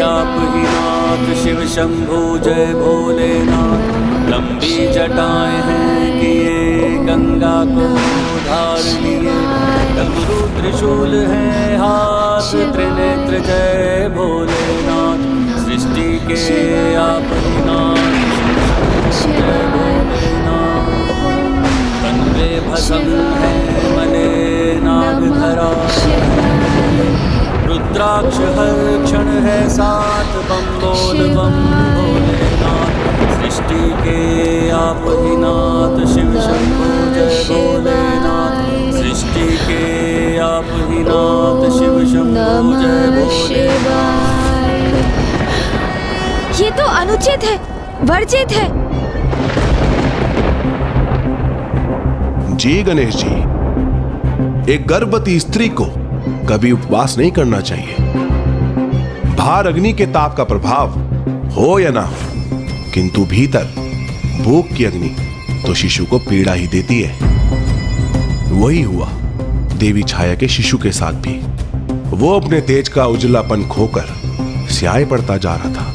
आप ही नाथ शिव शंभु जय भोलेनाथ। लंबी जटाएं हैं कि ये गंगा को धार लिए, डमरू त्रिशूल है हाथ त्रिनेत्र जय भोलेनाथ। सृष्टि के आप ही नाथ जय भोलेनाथ। तन्वे भस्म है मले नागधरा, रुद्राक्ष हर क्षण है साथ बम बोल बम भोलेनाथ। सृष्टि के आप ही नाथ शिव शंभु जय भोलेनाथ। सृष्टि के आप ही नाथ शिव शंभु जय भोलेनाथ। ये तो अनुचित है, वर्जित है। जी गणेश जी, एक गर्भवती स्त्री को कभी उपवास नहीं करना चाहिए। बाहर अग्नि के ताप का प्रभाव हो या ना हो, किंतु भीतर भूख की अग्नि तो शिशु को पीड़ा ही देती है। वही हुआ देवी छाया के शिशु के साथ भी। वो अपने तेज का उजलापन खोकर स्याह पड़ता जा रहा था।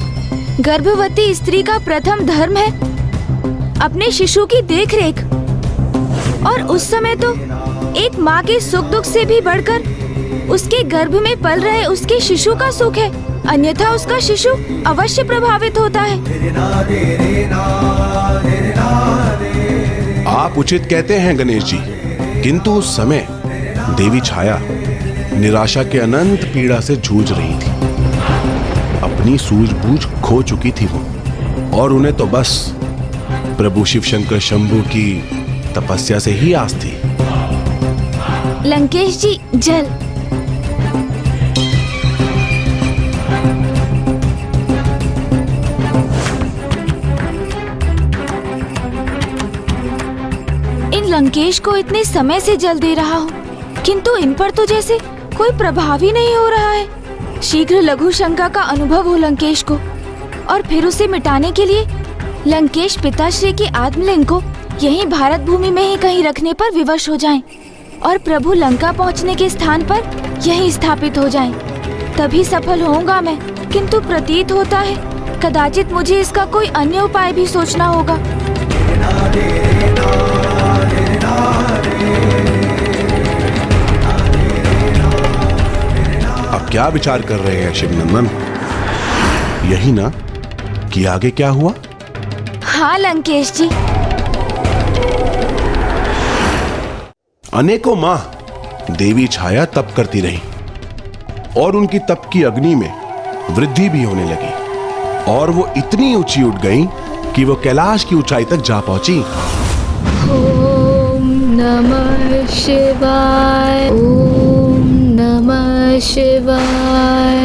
गर्भवती स्त्री का प्रथम धर्म है अपने शिशु की देखरेख, और उस समय तो एक माँ के सुख दुख से भी बढ़कर उसके गर्भ में पल रहे उसके शिशु का सुख है, अन्यथा उसका शिशु अवश्य प्रभावित होता है। आप उचित कहते हैं गणेश जी, किंतु उस समय देवी छाया निराशा के अनंत पीड़ा से जूझ रही थी। अपनी सूझबूझ खो चुकी थी वो, और उन्हें तो बस प्रभु शिव शंकर शंभु की तपस्या से ही आस थी। लंकेश जी, जल। इन लंकेश को इतने समय से जल दे रहा हूँ, किंतु इन पर तो जैसे कोई प्रभाव ही नहीं हो रहा है। शीघ्र लघु शंका का अनुभव हो लंकेश को, और फिर उसे मिटाने के लिए लंकेश पिताश्री की आत्मलिंग को यहीं भारत भूमि में ही कहीं रखने पर विवश हो जाएं, और प्रभु लंका पहुंचने के स्थान पर यहीं स्थापित हो जाएं। तभी सफल होऊंगा मैं, किंतु प्रतीत होता है कदाचित मुझे इसका कोई अन्य उपाय भी सोचना होगा। अब क्या विचार कर रहे हैं शिवनंदन? यही ना कि आगे क्या हुआ? हाँ लंकेश जी। अनेकों माह देवी छाया तप करती रही और उनकी तप की अग्नि में वृद्धि भी होने लगी और वो इतनी ऊंची उठ गई कि वो कैलाश की ऊंचाई तक जा पहुंची। ओम नमः शिवाय, ओम नमः शिवाय,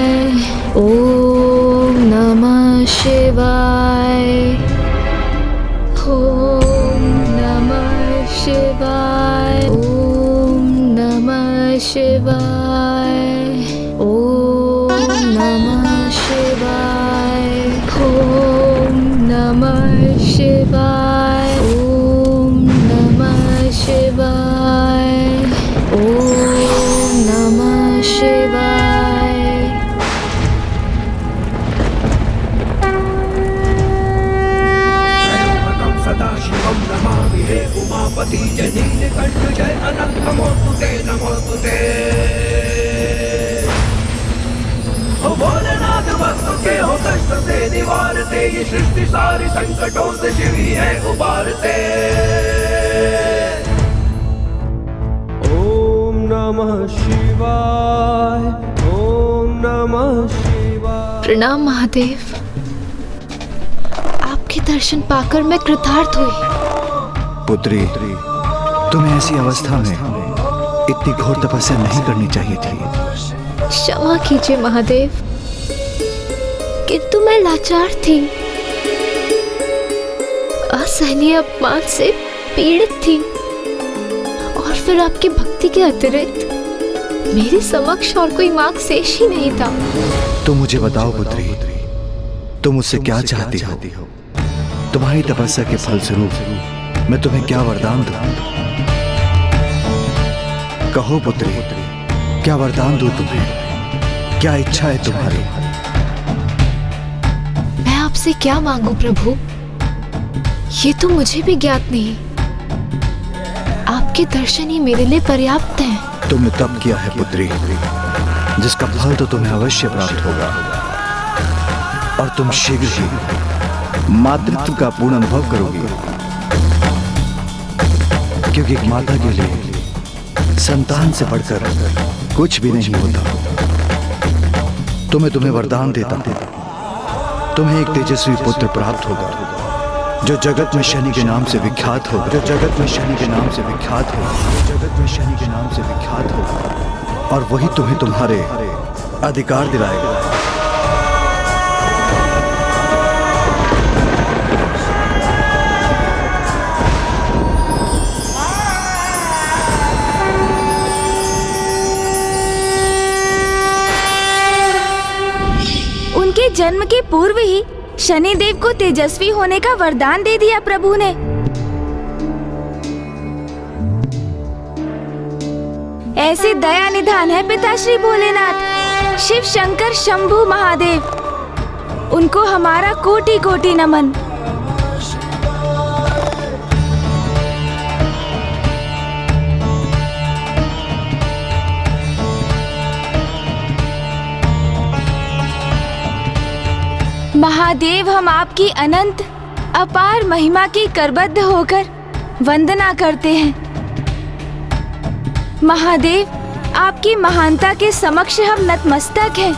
ओम नमः शिवाय, ओम नमः शिवाय, ओम नमः शिवाय, ओम नमः शिवाय, ओम नमः शिवाय, ओम नमः शिवाय, ओम नमः शिवाय। सदाशिवं नमामि हे उमापति जनीलकण्ठ जय अनंत नमोस्तुते नमोस्तुते। हो भोलेनाथ वस्तुते हो कष्ट से निवारते, ये सृष्टि सारी संकटों से शिव ही है उबारते। ओम नमः शिवाय, ओम नमः शिवाय। प्रणाम महादेव, आपके दर्शन पाकर मैं कृतार्थ हुई। पुत्री, तुम्हें ऐसी अवस्था में इतनी घोर तपस्या नहीं करनी चाहिए थी। क्षमा कीजिए महादेव, किंतु मैं लाचार थी, असहनीय अपमान से पीड़ित थी और फिर आपकी भक्ति के अतिरिक्त मेरे समक्ष और कोई मार्ग शेष ही नहीं था। तो मुझे बताओ पुत्री, तुम मुझसे क्या चाहती हो? तुम्हारी तपस्या के फलस्वरूप मैं तुम्हें क्या वरदान दूं? कहो पुत्री, क्या वरदान दूं तुम्हें? क्या इच्छा है तुम्हारी? मैं आपसे क्या मांगू प्रभु, ये तो मुझे भी ज्ञात नहीं। आपके दर्शन ही मेरे लिए पर्याप्त हैं। तुमने तप किया है पुत्री, जिसका फल तो तुम्हें अवश्य प्राप्त होगा और तुम शीघ्र ही मातृत्व का पूर्ण अनुभव करोगी, क्योंकि एक माता के लिए संतान से बढ़कर कुछ भी नहीं होता। तो मैं तुम्हें वरदान देता हूं, तुम्हें एक तेजस्वी पुत्र प्राप्त होगा जो जगत में शनि के नाम से विख्यात होगा, जो जगत में शनि के नाम से विख्यात होगा, जो जगत में शनि के नाम से विख्यात होगा, और वही तुम्हें तुम्हारे अधिकार दिलाएगा। उनके जन्म के पूर्व ही शनिदेव को तेजस्वी होने का वरदान दे दिया प्रभु ने। ऐसे दया निधान है पिताश्री भोलेनाथ, शिव शंकर शंभु महादेव। उनको हमारा कोटि कोटि नमन। महादेव, हम आपकी अनंत अपार महिमा की करबद्ध होकर वंदना करते हैं। महादेव, आपकी महानता के समक्ष हम नतमस्तक हैं।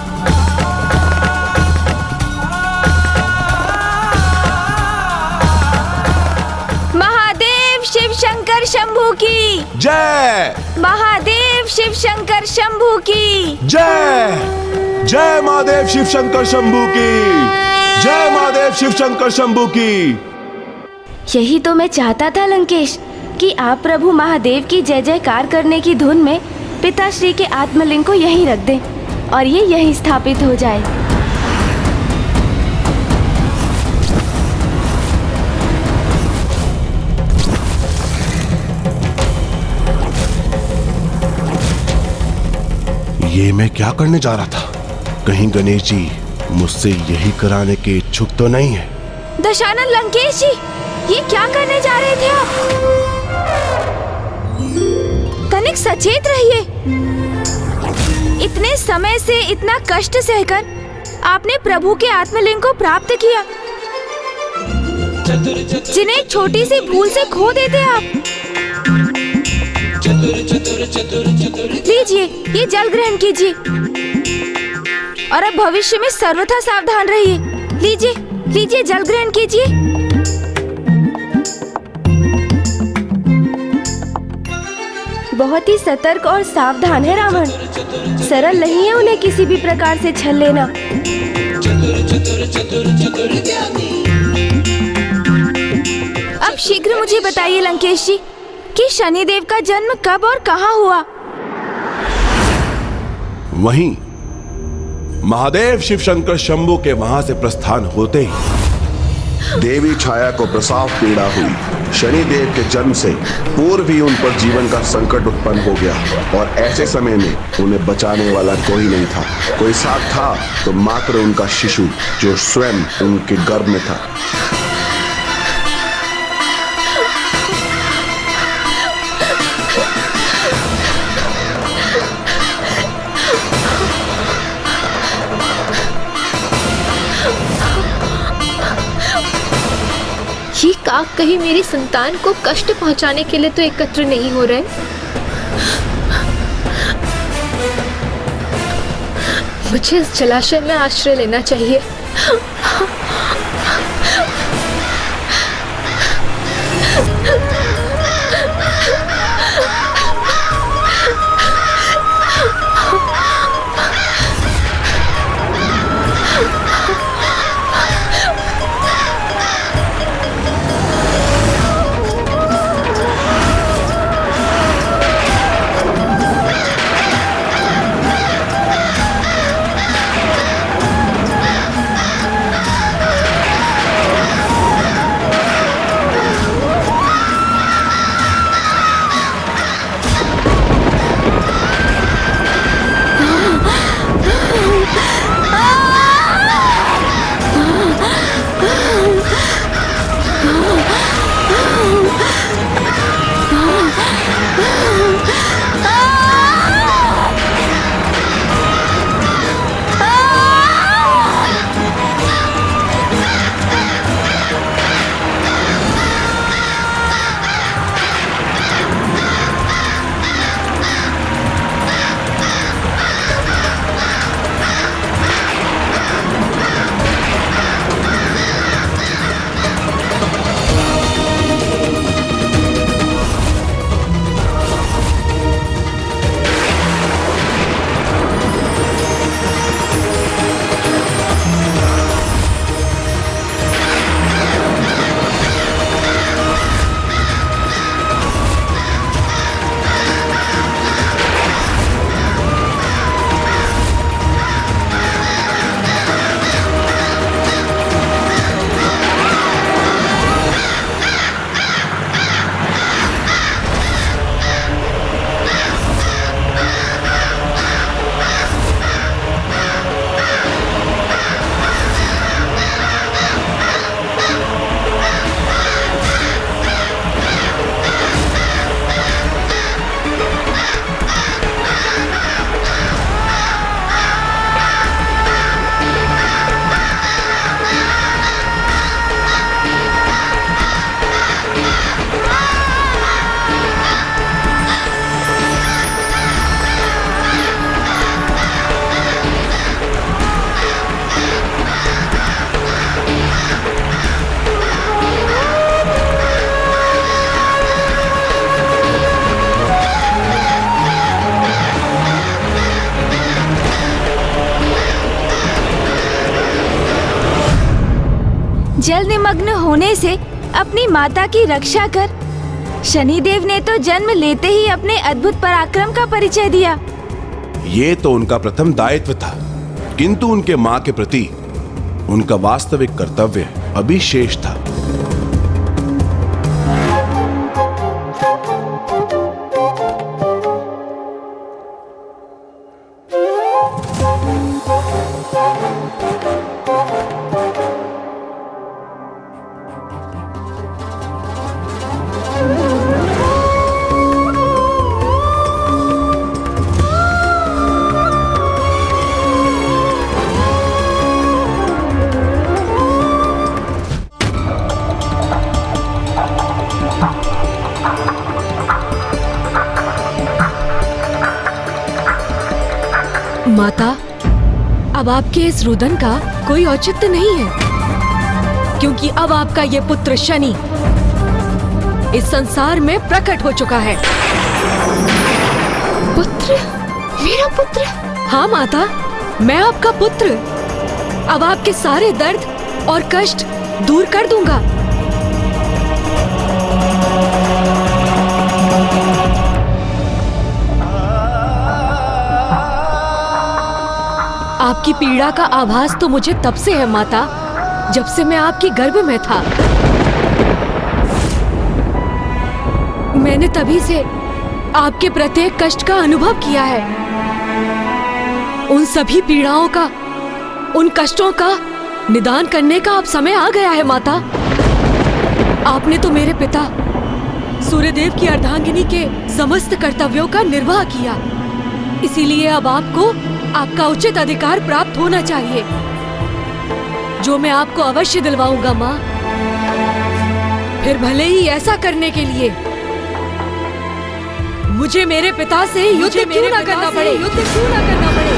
महादेव शिव शंकर शंभू की जय। महादेव शिव शंकर शंभू की जय। जय महादेव शिव शंकर शंभू की जय। महादेव शिव शंकर शंभू की। यही तो मैं चाहता था लंकेश, कि आप प्रभु महादेव की जय जयकार करने की धुन में पिताश्री के आत्मलिंग को यहीं रख दें और ये यहीं स्थापित हो जाए। ये मैं क्या करने जा रहा था? कहीं गणेश जी मुझसे यही कराने के इच्छुक तो नहीं है? दशानन लंकेश जी, ये क्या करने जा रहे थे आप? तनिक सचेत रहिए। इतने समय से इतना कष्ट सहकर आपने प्रभु के आत्मलिंग को प्राप्त किया, जिन्हें छोटी सी भूल से खो देते आप। लीजिए, ये जल ग्रहण कीजिए और अब भविष्य में सर्वथा सावधान रहिए। लीजिए, लीजिए, जल ग्रहण कीजिए। बहुत ही सतर्क और सावधान है रावण। सरल नहीं है उन्हें किसी भी प्रकार से छल लेना। अब शीघ्र मुझे बताइए लंकेश जी कि शनिदेव का जन्म कब और कहाँ हुआ? वहीं महादेव शिव शंकर शंभु के वहां से प्रस्थान होते ही देवी छाया को प्रसव पीड़ा हुई। शनिदेव के जन्म से पूर्व ही उन पर जीवन का संकट उत्पन्न हो गया और ऐसे समय में उन्हें बचाने वाला कोई नहीं था। कोई साथ था तो मात्र उनका शिशु जो स्वयं उनके गर्भ में था। ये काक कहीं मेरी संतान को कष्ट पहुंचाने के लिए तो एकत्र नहीं हो रहे। मुझे इस जलाशय में आश्रय लेना चाहिए। जल निमग्न होने से अपनी माता की रक्षा कर शनिदेव ने तो जन्म लेते ही अपने अद्भुत पराक्रम का परिचय दिया। ये तो उनका प्रथम दायित्व था, किंतु उनके मां के प्रति उनका वास्तविक कर्तव्य अभी शेष था। माता, अब आपके इस रुदन का कोई औचित्य नहीं है, क्योंकि अब आपका ये पुत्र शनि इस संसार में प्रकट हो चुका है। पुत्र? मेरा पुत्र? हाँ माता, मैं आपका पुत्र अब आपके सारे दर्द और कष्ट दूर कर दूंगा। आपकी पीड़ा का आभास तो मुझे तब से है माता, जब से मैं आपकी गर्भ में था। मैंने तभी से आपके प्रत्येक कष्ट का अनुभव किया है। उन सभी पीड़ाओं का, उन कष्टों का निदान करने का अब समय आ गया है माता। आपने तो मेरे पिता सूर्यदेव की अर्धांगिनी के समस्त कर्तव्यों का निर्वाह किया, इसीलिए अब आपको आपका उचित अधिकार प्राप्त होना चाहिए, जो मैं आपको अवश्य दिलवाऊंगा माँ। फिर भले ही ऐसा करने के लिए मुझे मेरे पिता से युद्ध क्यों ना करना पड़े, युद्ध क्यों ना करना पड़े।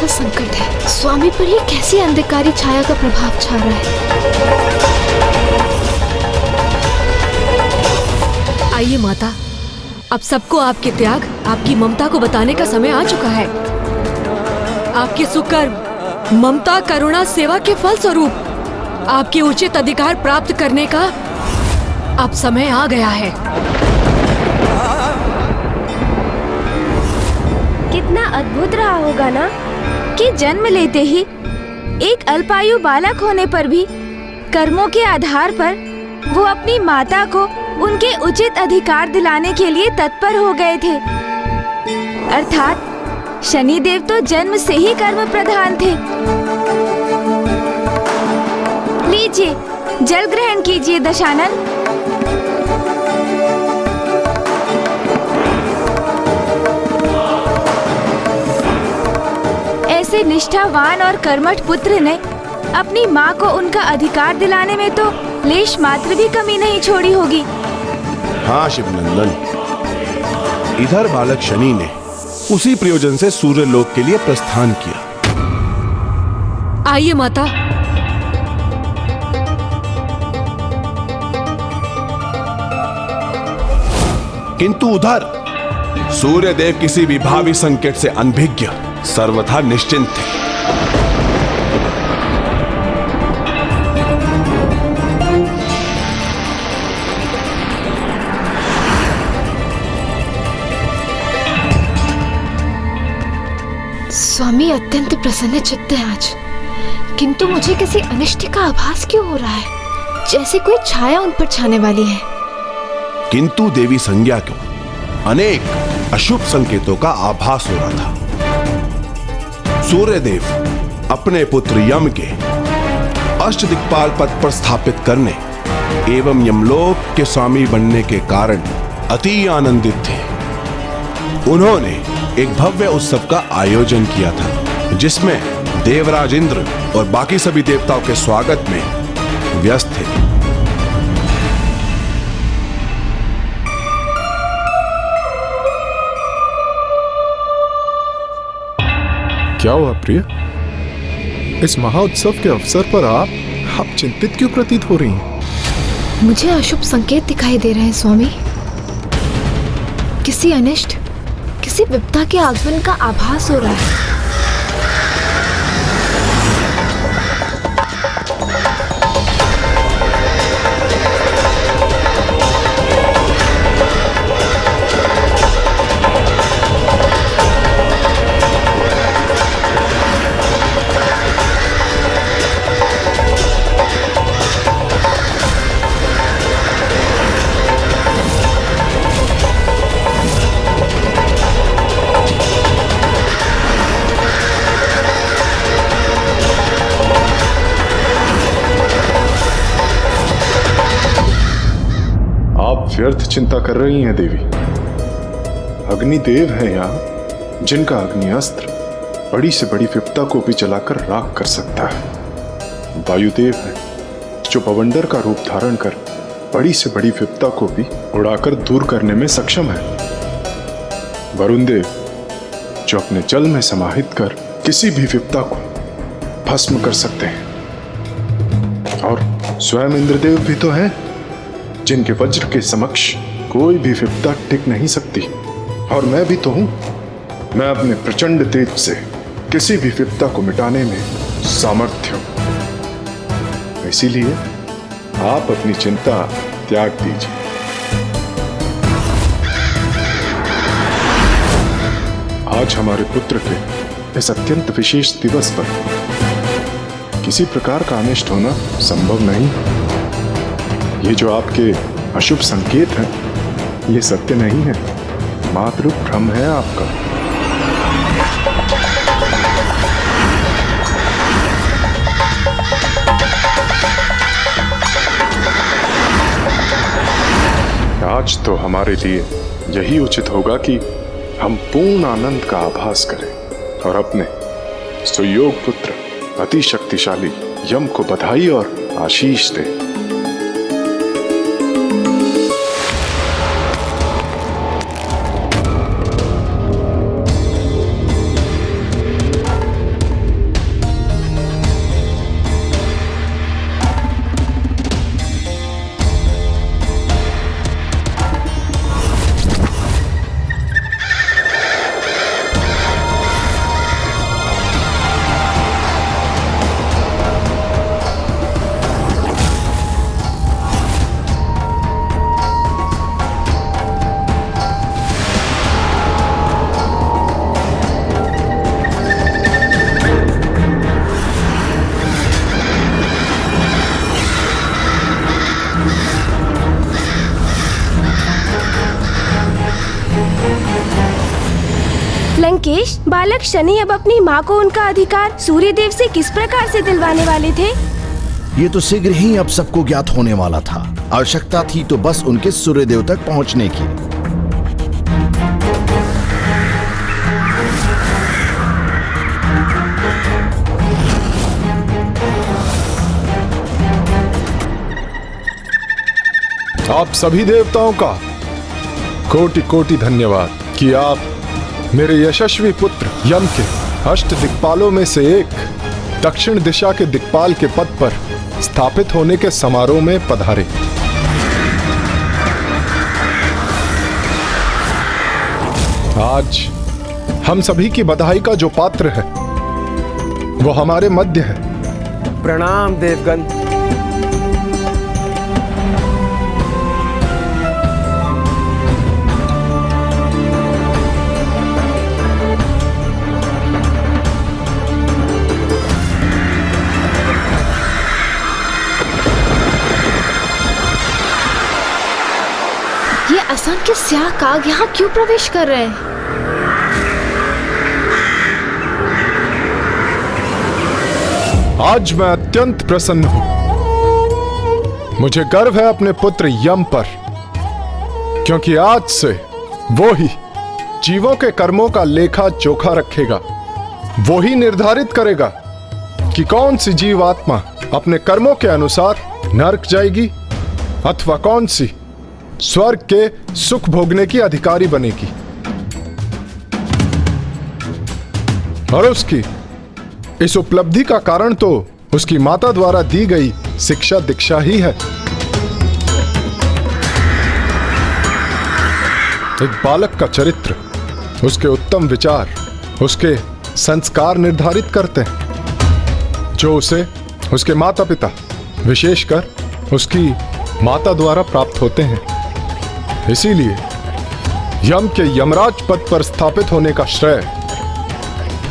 संकट है, स्वामी पर ये कैसी अंधकारी छाया का प्रभाव छा रहा है। आइए माता, अब सबको आपके त्याग, आपकी ममता को बताने का समय आ चुका है। आपके सुकर्म, ममता, करुणा, सेवा के फल स्वरूप आपके उचित अधिकार प्राप्त करने का अब समय आ गया है। कितना अद्भुत रहा होगा ना कि जन्म लेते ही एक अल्पायु बालक होने पर भी कर्मों के आधार पर वो अपनी माता को उनके उचित अधिकार दिलाने के लिए तत्पर हो गए थे। अर्थात शनिदेव तो जन्म से ही कर्म प्रधान थे। लीजिए, जल ग्रहण कीजिए दशानन। ऐसे निष्ठावान और कर्मठ पुत्र ने अपनी माँ को उनका अधिकार दिलाने में तो लेश मात्र भी कमी नहीं छोड़ी होगी। हाँ शिवनंदन, इधर बालक शनि ने उसी प्रयोजन से सूर्य लोक के लिए प्रस्थान किया। आइए माता। किंतु उधर सूर्यदेव किसी भी भावी संकट से अनभिज्ञ, सर्वथा निश्चिंत थे। स्वामी अत्यंत प्रसन्न चित्त है आज, किंतु मुझे किसी अनिष्ट का आभास क्यों हो रहा है, जैसे कोई छाया उन पर छाने वाली है। किंतु देवी संज्ञा को अनेक अशुभ संकेतों का आभास हो रहा था। सूर्यदेव अपने पुत्र यम के अष्टदिक्पाल पद पर स्थापित करने एवं यमलोक के स्वामी बनने के कारण अति आनंदित थे। उन्होंने एक भव्य उत्सव का आयोजन किया था, जिसमें देवराज इंद्र और बाकी सभी देवताओं के स्वागत में व्यस्त थे। क्या हुआ प्रिय? इस महाउत्सव के अवसर पर आप चिंतित क्यों प्रतीत हो रही हैं? मुझे अशुभ संकेत दिखाई दे रहे हैं स्वामी। किसी अनिष्ट, किसी विपदा के आगमन का आभास हो रहा है। व्यर्थ चिंता कर रही हैं देवी। अग्निदेव है यहाँ, जिनका अग्नि अस्त्र बड़ी से बड़ी विपदा को भी जलाकर राख कर सकता है। वायुदेव है, जो बवंडर का रूप धारण कर बड़ी से बड़ी विपदा को भी उड़ाकर दूर करने में सक्षम है। वरुण देव, जो अपने जल में समाहित कर किसी भी विपदा को भस्म कर सकते हैं। और स्वयं इंद्रदेव भी तो हैं, जिनके वज्र के समक्ष कोई भी विपदा टिक नहीं सकती। और मैं भी तो हूं, मैं अपने प्रचंड तेज से किसी भी विपदा को मिटाने में सामर्थ्य हूं। इसीलिए आप अपनी चिंता त्याग दीजिए। आज हमारे पुत्र के इस अत्यंत विशेष दिवस पर किसी प्रकार का अनिष्ट होना संभव नहीं। ये जो आपके अशुभ संकेत हैं, ये सत्य नहीं है, मात्र भ्रम है आपका। आज तो हमारे लिए यही उचित होगा कि हम पूर्ण आनंद का आभास करें और अपने सुयोग पुत्र अति शक्तिशाली यम को बधाई और आशीष दें। लंकेश, बालक शनि अब अपनी माँ को उनका अधिकार सूर्यदेव से किस प्रकार से दिलवाने वाले थे? ये तो शीघ्र ही अब सबको ज्ञात होने वाला था। आवश्यकता थी तो बस उनके सूर्यदेव तक पहुंचने की। आप सभी देवताओं का कोटि कोटि धन्यवाद कि आप मेरे यशस्वी पुत्र यम के अष्ट दिक्पालों में से एक दक्षिण दिशा के दिक्पाल के पद पर स्थापित होने के समारोह में पधारे। आज हम सभी की बधाई का जो पात्र है वो हमारे मध्य है। प्रणाम देवगण। ये असंख्य स्याह काग यहाँ क्यों प्रवेश कर रहे हैं? आज मैं अत्यंत प्रसन्न हूं। मुझे गर्व है अपने पुत्र यम पर, क्योंकि आज से वो ही जीवों के कर्मों का लेखा जोखा रखेगा। वो ही निर्धारित करेगा कि कौन सी जीवात्मा अपने कर्मों के अनुसार नरक जाएगी अथवा कौन सी स्वर्ग के सुख भोगने की अधिकारी बनेगी। और उसकी इस उपलब्धि का कारण तो उसकी माता द्वारा दी गई शिक्षा दीक्षा ही है। एक बालक का चरित्र, उसके उत्तम विचार, उसके संस्कार निर्धारित करते हैं, जो उसे उसके माता पिता, विशेषकर उसकी माता द्वारा प्राप्त होते हैं। इसीलिए यम के यमराज पद पर स्थापित होने का श्रेय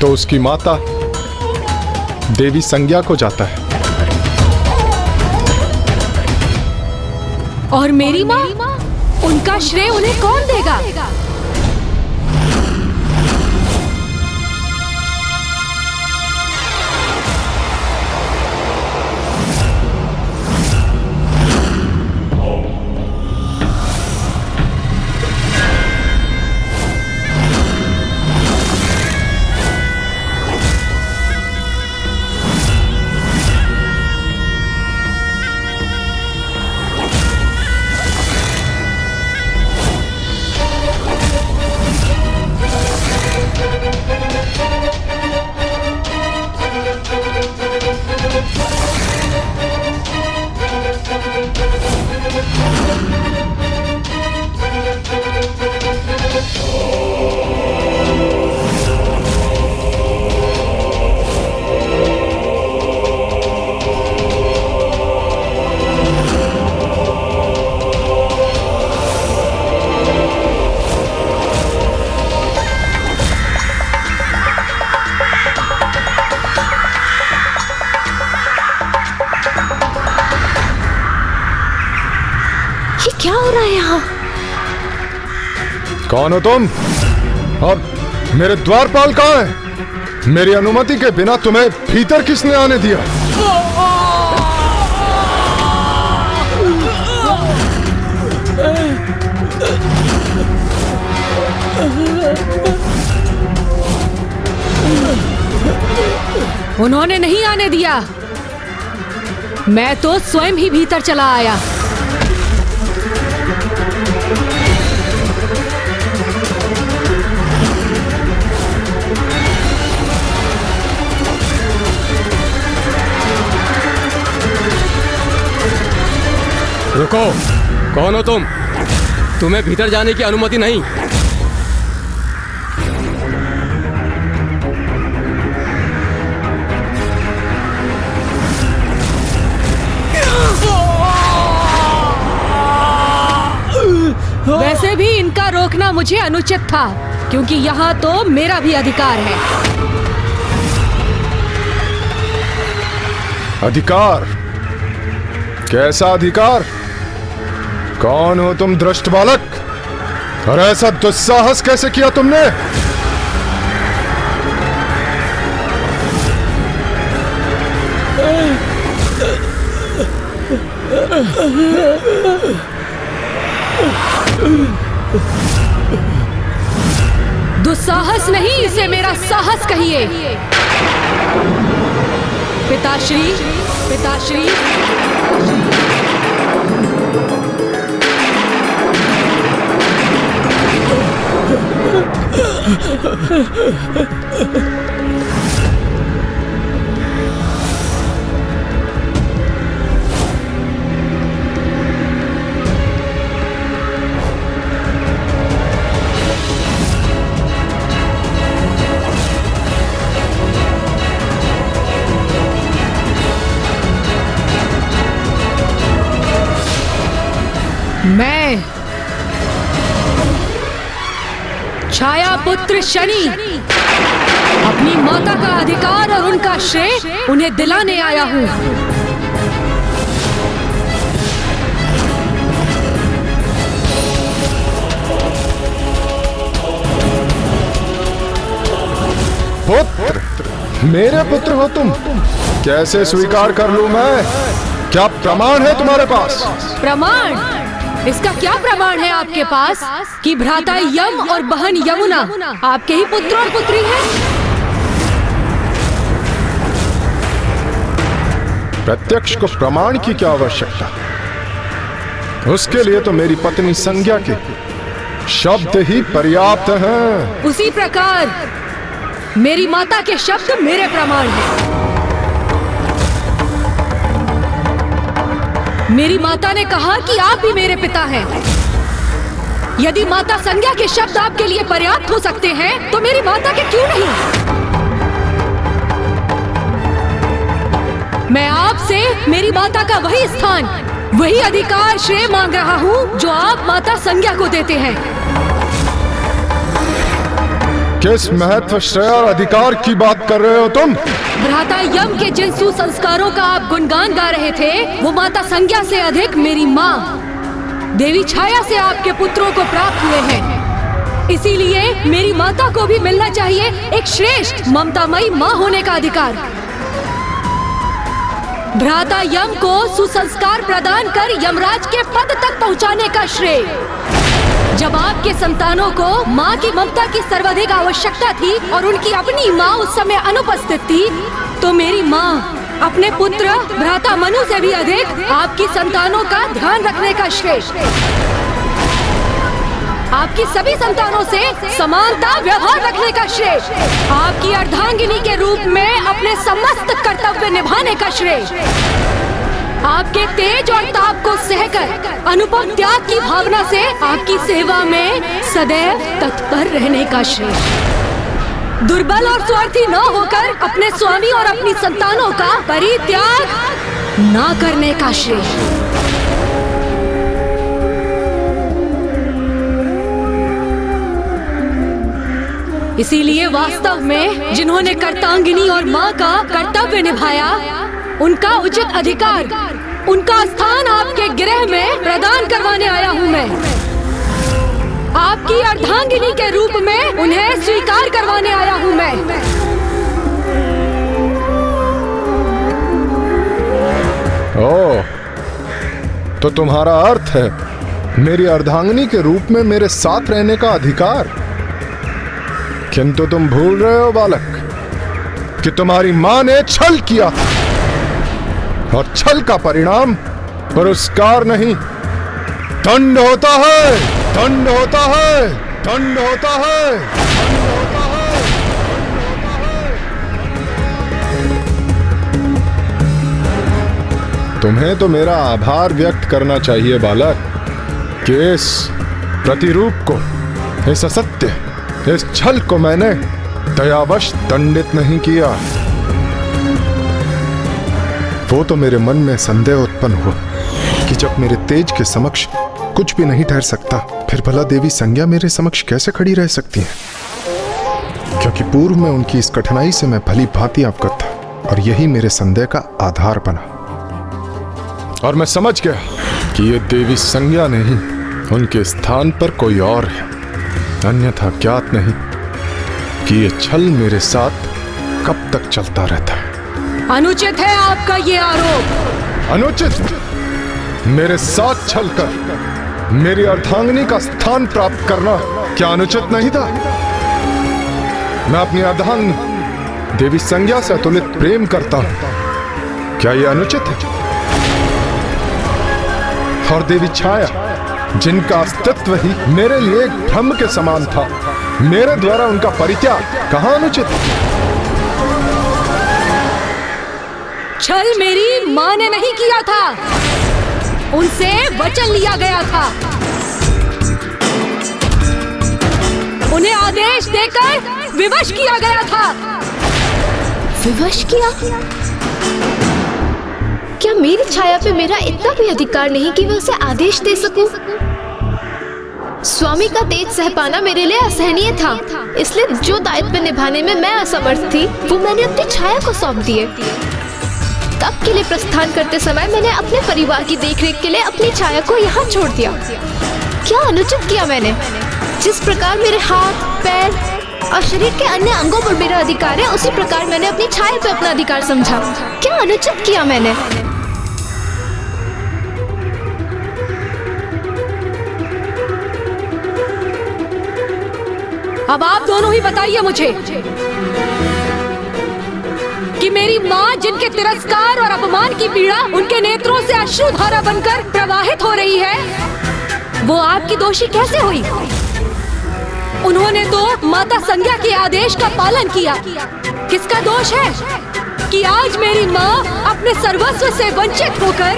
तो उसकी माता देवी संज्ञा को जाता है। और मेरी माँ, उनका श्रेय उन्हें कौन देगा? क्या हो रहा है यहाँ? कौन हो तुम? और मेरे द्वारपाल कहाँ है? मेरी अनुमति के बिना तुम्हें भीतर किसने आने दिया? उन्होंने नहीं आने दिया, मैं तो स्वयं ही भीतर चला आया। रुको, कौन हो तुम? तुम्हें भीतर जाने की अनुमति नहीं। वैसे भी इनका रोकना मुझे अनुचित था, क्योंकि यहाँ तो मेरा भी अधिकार है। अधिकार? कैसा अधिकार? कौन हो तुम दुष्ट बालक? और ऐसा दुस्साहस कैसे किया तुमने? दुस्साहस नहीं, इसे मेरा साहस कहिए। पिताश्री, पिताश्री, मैं छाया पुत्र शनि अपनी माता का अधिकार और उनका श्रेय उन्हें दिलाने आया हूं। पुत्र? मेरे पुत्र हो तुम? कैसे स्वीकार कर लूं मैं? क्या प्रमाण है तुम्हारे पास? प्रमाण? इसका क्या प्रमाण है आपके पास कि भ्राता यम और बहन यमुना आपके ही पुत्र और पुत्री हैं? प्रत्यक्ष को प्रमाण की क्या आवश्यकता? उसके लिए तो मेरी पत्नी संज्ञा के शब्द ही पर्याप्त हैं। उसी प्रकार मेरी माता के शब्द मेरे प्रमाण हैं। मेरी माता ने कहा कि आप भी मेरे पिता हैं। यदि माता संज्ञा के शब्द आपके लिए पर्याप्त हो सकते हैं, तो मेरी माता के क्यों नहीं? मैं आपसे मेरी माता का वही स्थान, वही अधिकार, श्रेय मांग रहा हूँ जो आप माता संज्ञा को देते हैं। किस महत्व, श्रेय और अधिकार की बात कर रहे हो तुम? भ्राता यम के जिन सुसंस्कारों का आप गुणगान गा रहे थे, वो माता संज्ञा से अधिक मेरी माँ देवी छाया से आपके पुत्रों को प्राप्त हुए हैं। इसीलिए मेरी माता को भी मिलना चाहिए एक श्रेष्ठ ममतामयी माँ होने का अधिकार। भ्राता यम को सुसंस्कार प्रदान कर यमराज के पद तक पहुँचाने का श्रेय। जब आपके संतानों को माँ की ममता की सर्वाधिक आवश्यकता थी और उनकी अपनी माँ उस समय अनुपस्थित थी, तो मेरी माँ अपने पुत्र भ्राता मनु से भी अधिक आपकी संतानों का ध्यान रखने का श्रेय, आपकी सभी संतानों से समानता व्यवहार रखने का श्रेय, आपकी अर्धांगिनी के रूप में अपने समस्त कर्तव्य निभाने का श्रेय, आपके तेज और ताप को सहकर अनुपम त्याग की भावना से आपकी सेवा में सदैव तत्पर रहने का श्रेय, दुर्बल और स्वार्थी न होकर अपने स्वामी और अपनी संतानों का परित्याग न करने का श्रेय। इसीलिए वास्तव में जिन्होंने कर्तांगिनी और माँ का कर्तव्य निभाया, उनका उचित अधिकार उनका स्थान आपके गृह में प्रदान करवाने आया हूँ मैं। आपकी अर्धांगिनी के रूप में उन्हें स्वीकार करवाने आया हूँ मैं। ओह, तो तुम्हारा अर्थ है मेरी अर्धांगिनी के रूप में मेरे साथ रहने का अधिकार। किंतु तुम भूल रहे हो बालक कि तुम्हारी मां ने छल किया था, और छल का परिणाम पुरस्कार नहीं, दंड होता है, दंड होता है, दंड होता है, दंड होता है। तुम्हें तो मेरा आभार व्यक्त करना चाहिए बालक कि इस प्रतिरूप को, इस असत्य, इस छल को मैंने दयावश दंडित नहीं किया। वो तो मेरे मन में संदेह उत्पन्न हुआ कि जब मेरे तेज के समक्ष कुछ भी नहीं ठहर सकता, फिर भला देवी संज्ञा मेरे समक्ष कैसे खड़ी रह सकती है? क्योंकि पूर्व में उनकी इस कठिनाई से मैं भली भांति अवगत था, और यही मेरे संदेह का आधार बना। और मैं समझ गया कि ये देवी संज्ञा नहीं, उनके स्थान पर कोई और है। अन्यथा ज्ञात नहीं कि ये छल मेरे साथ कब तक चलता रहता है। अनुचित है आपका ये आरोप। अनुचित? मेरे साथ छल कर मेरी अर्धांगिनी का स्थान प्राप्त करना क्या अनुचित नहीं था? मैं अपनी अर्धांगिनी देवी संज्ञा से अतुलित प्रेम करता हूं, क्या यह अनुचित है? और देवी छाया, जिनका अस्तित्व ही मेरे लिए एक भ्रम के समान था, मेरे द्वारा उनका परित्याग कहां अनुचित? छल मेरी मां ने नहीं किया था, उनसे वचन लिया गया था। उन्हें आदेश देकर विवश किया गया था। विवश किया? क्या मेरी छाया पे मेरा इतना भी अधिकार नहीं कि मैं उसे आदेश दे सकूं? स्वामी का तेज सह पाना मेरे लिए असहनीय था, इसलिए जो दायित्व निभाने में मैं असमर्थ थी वो मैंने अपनी छाया को सौंप दिए। तब के लिए प्रस्थान करते समय मैंने अपने परिवार की देखरेख के लिए अपनी छाया को यहाँ छोड़ दिया। क्या अनुचित किया मैंने? जिस प्रकार मेरे हाथ, पैर और शरीर के अन्य अंगों पर मेरा अधिकार है, उसी प्रकार मैंने अपनी छाया पर अपना अधिकार समझा। क्या अनुचित किया मैंने? अब आप दोनों ही बताइए मुझे कि मेरी माँ, जिनके तिरस्कार और अपमान की पीड़ा उनके नेत्रों से अश्रुधारा बनकर प्रवाहित हो रही है, वो आपकी दोषी कैसे हुई? उन्होंने तो माता संज्ञा के आदेश का पालन किया। किसका दोष है कि आज मेरी माँ अपने सर्वस्व से वंचित होकर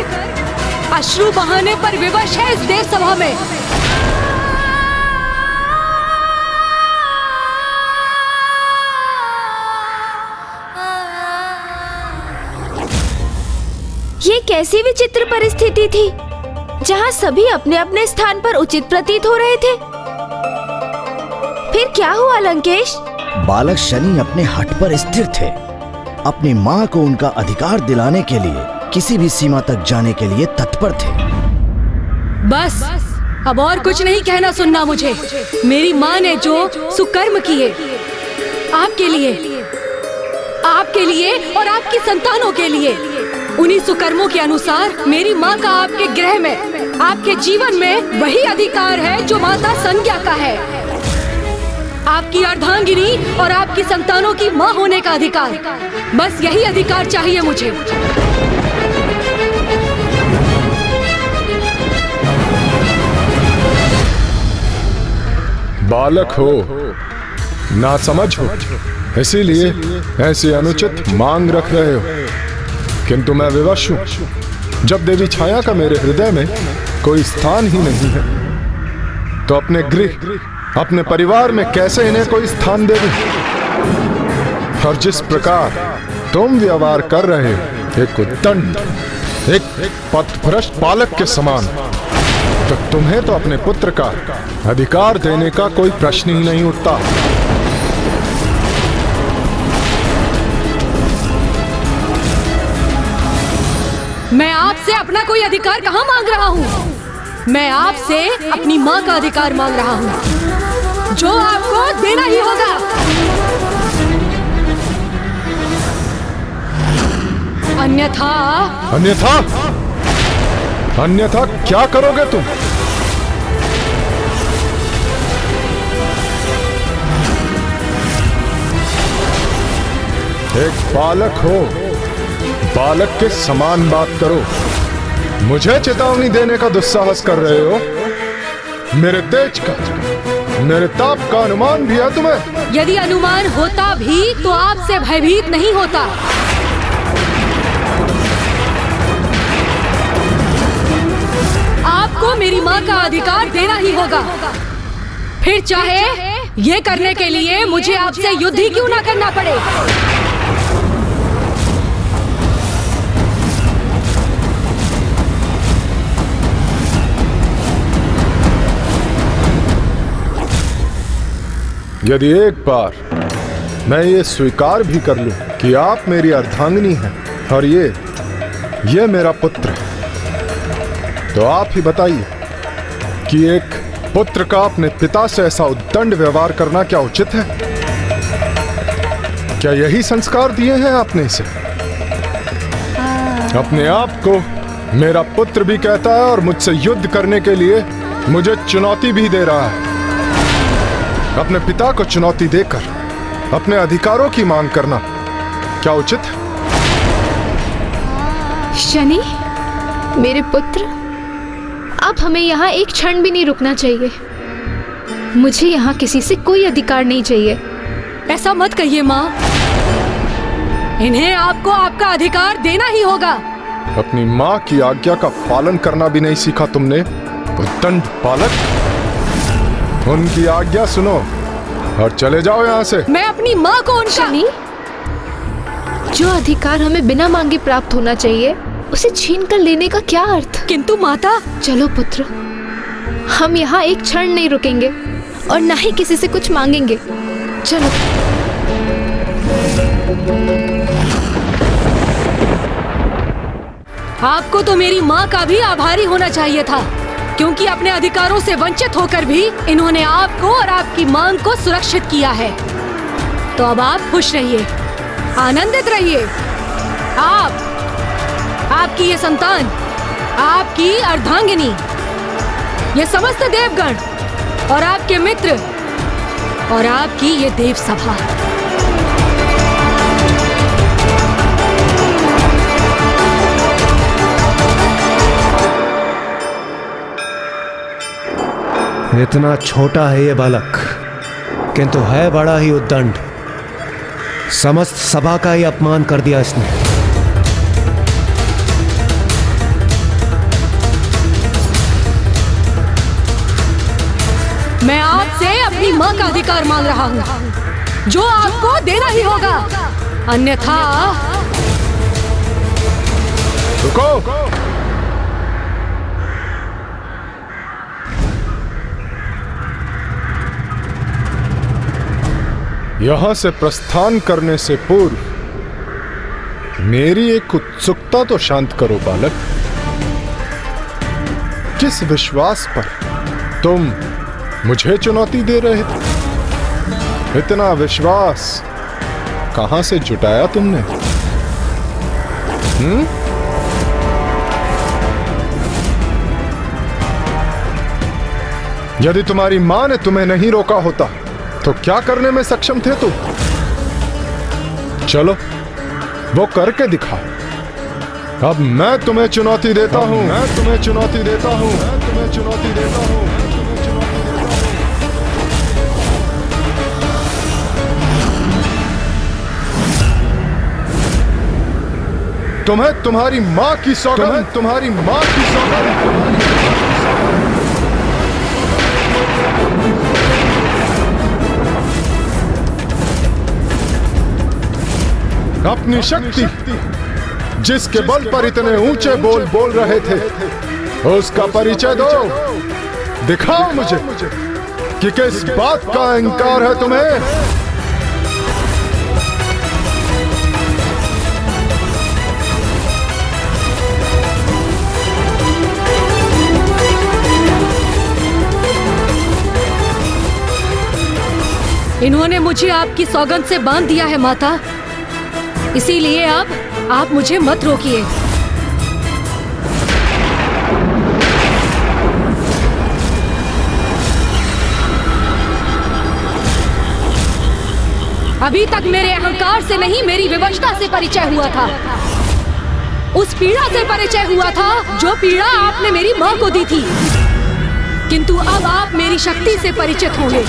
अश्रु बहाने पर विवश है इस देव सभा में? ये कैसी विचित्र परिस्थिति थी जहाँ सभी अपने अपने स्थान पर उचित प्रतीत हो रहे थे। फिर क्या हुआ लंकेश? बालक शनि अपने हट पर स्थिर थे। अपनी माँ को उनका अधिकार दिलाने के लिए किसी भी सीमा तक जाने के लिए तत्पर थे। बस अब और कुछ नहीं कहना सुनना मुझे। मेरी माँ ने जो सुकर्म किए आपके लिए और आपकी संतानों के लिए, उन्हीं सुकर्मों के अनुसार मेरी माँ का आपके गृह में, आपके जीवन में वही अधिकार है जो माता संज्ञा का है। आपकी अर्धांगिनी और आपकी संतानों की माँ होने का अधिकार, बस यही अधिकार चाहिए मुझे। बालक हो, ना समझ हो, इसीलिए ऐसी अनुचित मांग रख रहे हो। किंतु मैं विवश हूं। जब देवी छाया का मेरे हृदय में कोई स्थान ही नहीं है, तो अपने गृह, अपने परिवार में कैसे इन्हें कोई स्थान दे दूं? और जिस प्रकार तुम व्यवहार कर रहे हो, एक उद्दंड, एक पथभ्रष्ट बालक के समान, तो तुम्हें तो अपने पुत्र का अधिकार देने का कोई प्रश्न ही नहीं उठता। मैं आपसे आपसे अपना कोई अधिकार कहाँ मांग रहा हूँ। मैं आपसे अपनी माँ का अधिकार मांग रहा हूँ, जो आपको देना ही होगा। अन्यथा अन्यथा अन्यथा क्या करोगे तुम? एक बालक हो, बालक के समान बात करो। मुझे चेतावनी देने का दुस्साहस कर रहे हो। मेरे तेज का, मेरे ताप का अनुमान भी है तुम्हें? यदि अनुमान होता भी तो आपसे भयभीत नहीं होता। आपको मेरी माँ का अधिकार देना ही होगा, फिर चाहे ये करने के लिए मुझे आपसे युद्ध ही क्यों ना करना पड़े। यदि एक बार मैं ये स्वीकार भी कर लूं कि आप मेरी अर्धांगिनी हैं और ये मेरा पुत्र है, तो आप ही बताइए कि एक पुत्र का अपने पिता से ऐसा उद्दंड व्यवहार करना क्या उचित है? क्या यही संस्कार दिए हैं आपने इसे? अपने आप को मेरा पुत्र भी कहता है और मुझसे युद्ध करने के लिए मुझे चुनौती भी दे रहा है। अपने पिता को चुनौती देकर अपने अधिकारों की मांग करना क्या उचित है? शनि, मेरे पुत्र, अब हमें यहाँ एक क्षण भी नहीं रुकना चाहिए। मुझे यहाँ किसी से कोई अधिकार नहीं चाहिए। ऐसा मत कहिए माँ, इन्हें आपको आपका अधिकार देना ही होगा। अपनी माँ की आज्ञा का पालन करना भी नहीं सीखा तुमने, उद्दंड बालक। उनकी आज्ञा सुनो और चले जाओ यहाँ से। मैं अपनी माँ को उनका शनि, जो अधिकार हमें बिना मांगे प्राप्त होना चाहिए उसे छीन कर लेने का क्या अर्थ? किंतु माता। चलो पुत्र, हम यहाँ एक क्षण नहीं रुकेंगे और ना ही किसी से कुछ मांगेंगे। चलो। आपको तो मेरी माँ का भी आभारी होना चाहिए था, क्योंकि अपने अधिकारों से वंचित होकर भी इन्होंने आपको और आपकी मांग को सुरक्षित किया है। तो अब आप खुश रहिए, आनंदित रहिए। आपकी ये संतान, आपकी अर्धांगिनी, ये समस्त देवगण और आपके मित्र और आपकी ये देव सभा, इतना छोटा है ये बालक, किंतु है बड़ा ही उद्दंड। समस्त सभा का ही अपमान कर दिया इसने। मैं आपसे अपनी माँ का अधिकार मांग रहा हूँ, जो आपको देना ही होगा, अन्यथा। रुको। यहां से प्रस्थान करने से पूर्व मेरी एक उत्सुकता तो शांत करो बालक। किस विश्वास पर तुम मुझे चुनौती दे रहे थे? इतना विश्वास कहां से जुटाया तुमने? यदि तुम्हारी मां ने तुम्हें नहीं रोका होता तो क्या करने में सक्षम थे तुम? चलो वो करके दिखाओ। अब मैं तुम्हें चुनौती देता हूं, मैं तुम्हें चुनौती देता हूं, मैं तुम्हें चुनौती देता हूं। तुम्हें तुम्हारी मां की सौगंध, तुम्हारी मां की सौगंध। अपनी शक्ति, जिसके बल पर इतने ऊंचे बोल बोल रहे थे, उसका परिचय दो। दिखाओ मुझे कि किस बात का अहंकार है तुम्हें। इन्होंने मुझे आपकी सौगंध से बांध दिया है माता, इसीलिए अब आप मुझे मत रोकिए। अभी तक मेरे अहंकार से नहीं, मेरी विवशता से परिचय हुआ था, उस पीड़ा से परिचय हुआ था जो पीड़ा आपने मेरी मां को दी थी। किंतु अब आप मेरी शक्ति से परिचित होंगे।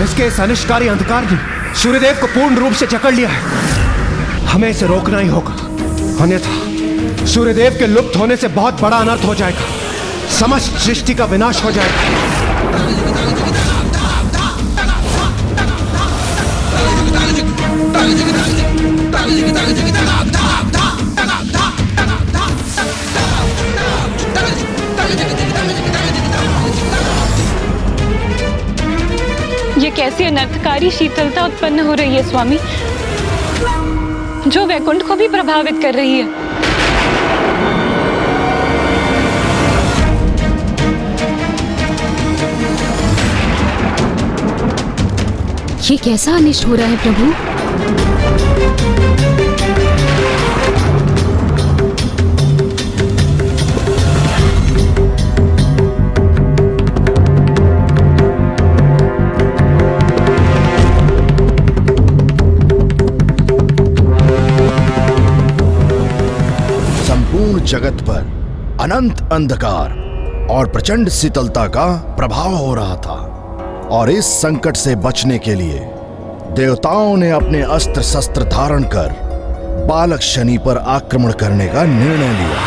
इसके इस अनिष्टकारी अंधकार ने सूर्यदेव को पूर्ण रूप से जकड़ लिया है। हमें इसे रोकना ही होगा, अन्यथा सूर्यदेव के लुप्त होने से बहुत बड़ा अनर्थ हो जाएगा, समस्त सृष्टि का विनाश हो जाएगा। ये कैसी अनर्थकारी शीतलता उत्पन्न हो रही है स्वामी, जो वैकुंठ को भी प्रभावित कर रही है। ये कैसा अनिष्ट हो रहा है प्रभु? जगत पर अनंत अंधकार और प्रचंड शीतलता का प्रभाव हो रहा था, और इस संकट से बचने के लिए देवताओं ने अपने अस्त्र शस्त्र धारण कर बालक शनि पर आक्रमण करने का निर्णय लिया।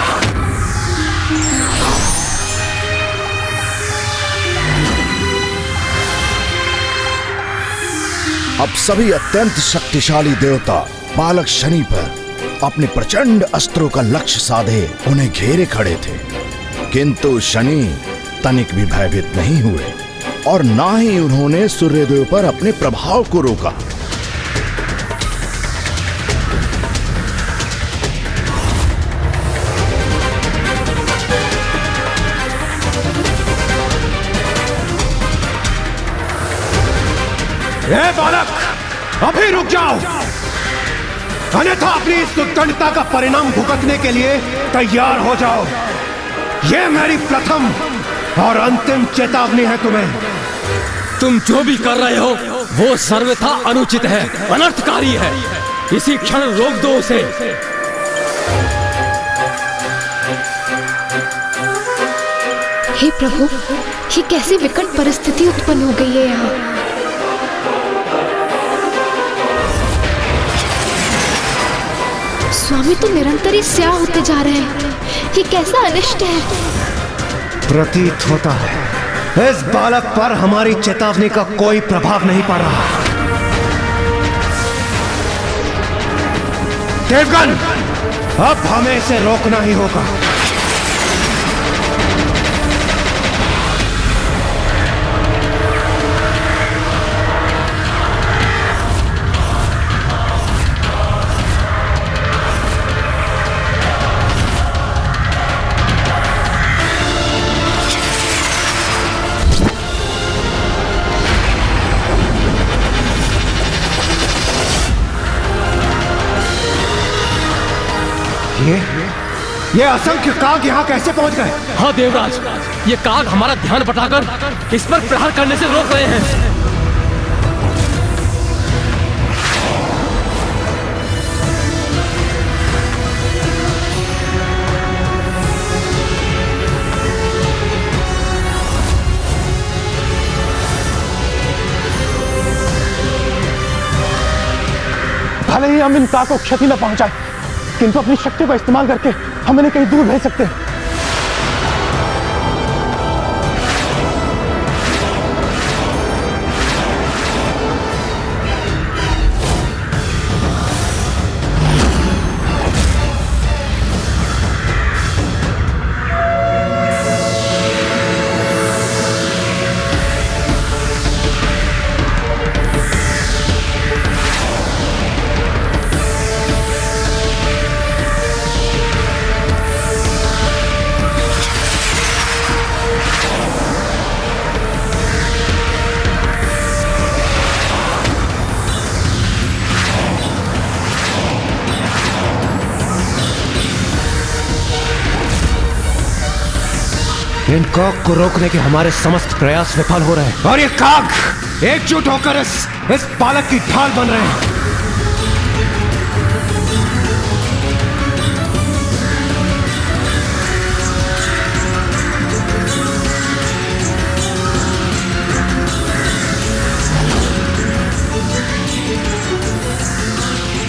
अब सभी अत्यंत शक्तिशाली देवता बालक शनि पर अपने प्रचंड अस्त्रों का लक्ष्य साधे उन्हें घेरे खड़े थे, किंतु शनि तनिक भी भयभीत नहीं हुए और ना ही उन्होंने सूर्यदेव पर अपने प्रभाव को रोका। ए बालक, अभी रुक जाओ, अन्यथा अपनी इस दुर्दंडता का परिणाम भुगतने के लिए तैयार हो जाओ। यह मेरी प्रथम और अंतिम चेतावनी है तुम्हें। तुम जो भी कर रहे हो वो सर्वथा अनुचित है, अनर्थकारी है। इसी क्षण रोक दो उसे। हे प्रभु, ये कैसी विकट परिस्थिति उत्पन्न हो गई है यहाँ। स्वामी तो निरंतर ही स्याह होते जा रहे हैं, ये कैसा अनिष्ट है। प्रतीत होता है इस बालक पर हमारी चेतावनी का कोई प्रभाव नहीं पड़ रहा। देवगण, अब हमें इसे रोकना ही होगा। ये असंख्य काग यहाँ कैसे पहुंच गए? हाँ देवराज, ये काग हमारा ध्यान बटाकर इस पर प्रहार करने से रोक रहे हैं। भले ही हम इन काग को क्षति न पहुंचाए, किंतु अपनी शक्ति का इस्तेमाल करके हम इन्हें कहीं दूर भेज सकते हैं। इन काग को रोकने के हमारे समस्त प्रयास विफल हो रहे हैं और ये काग एकजुट होकर इस बालक की ढाल बन रहे हैं।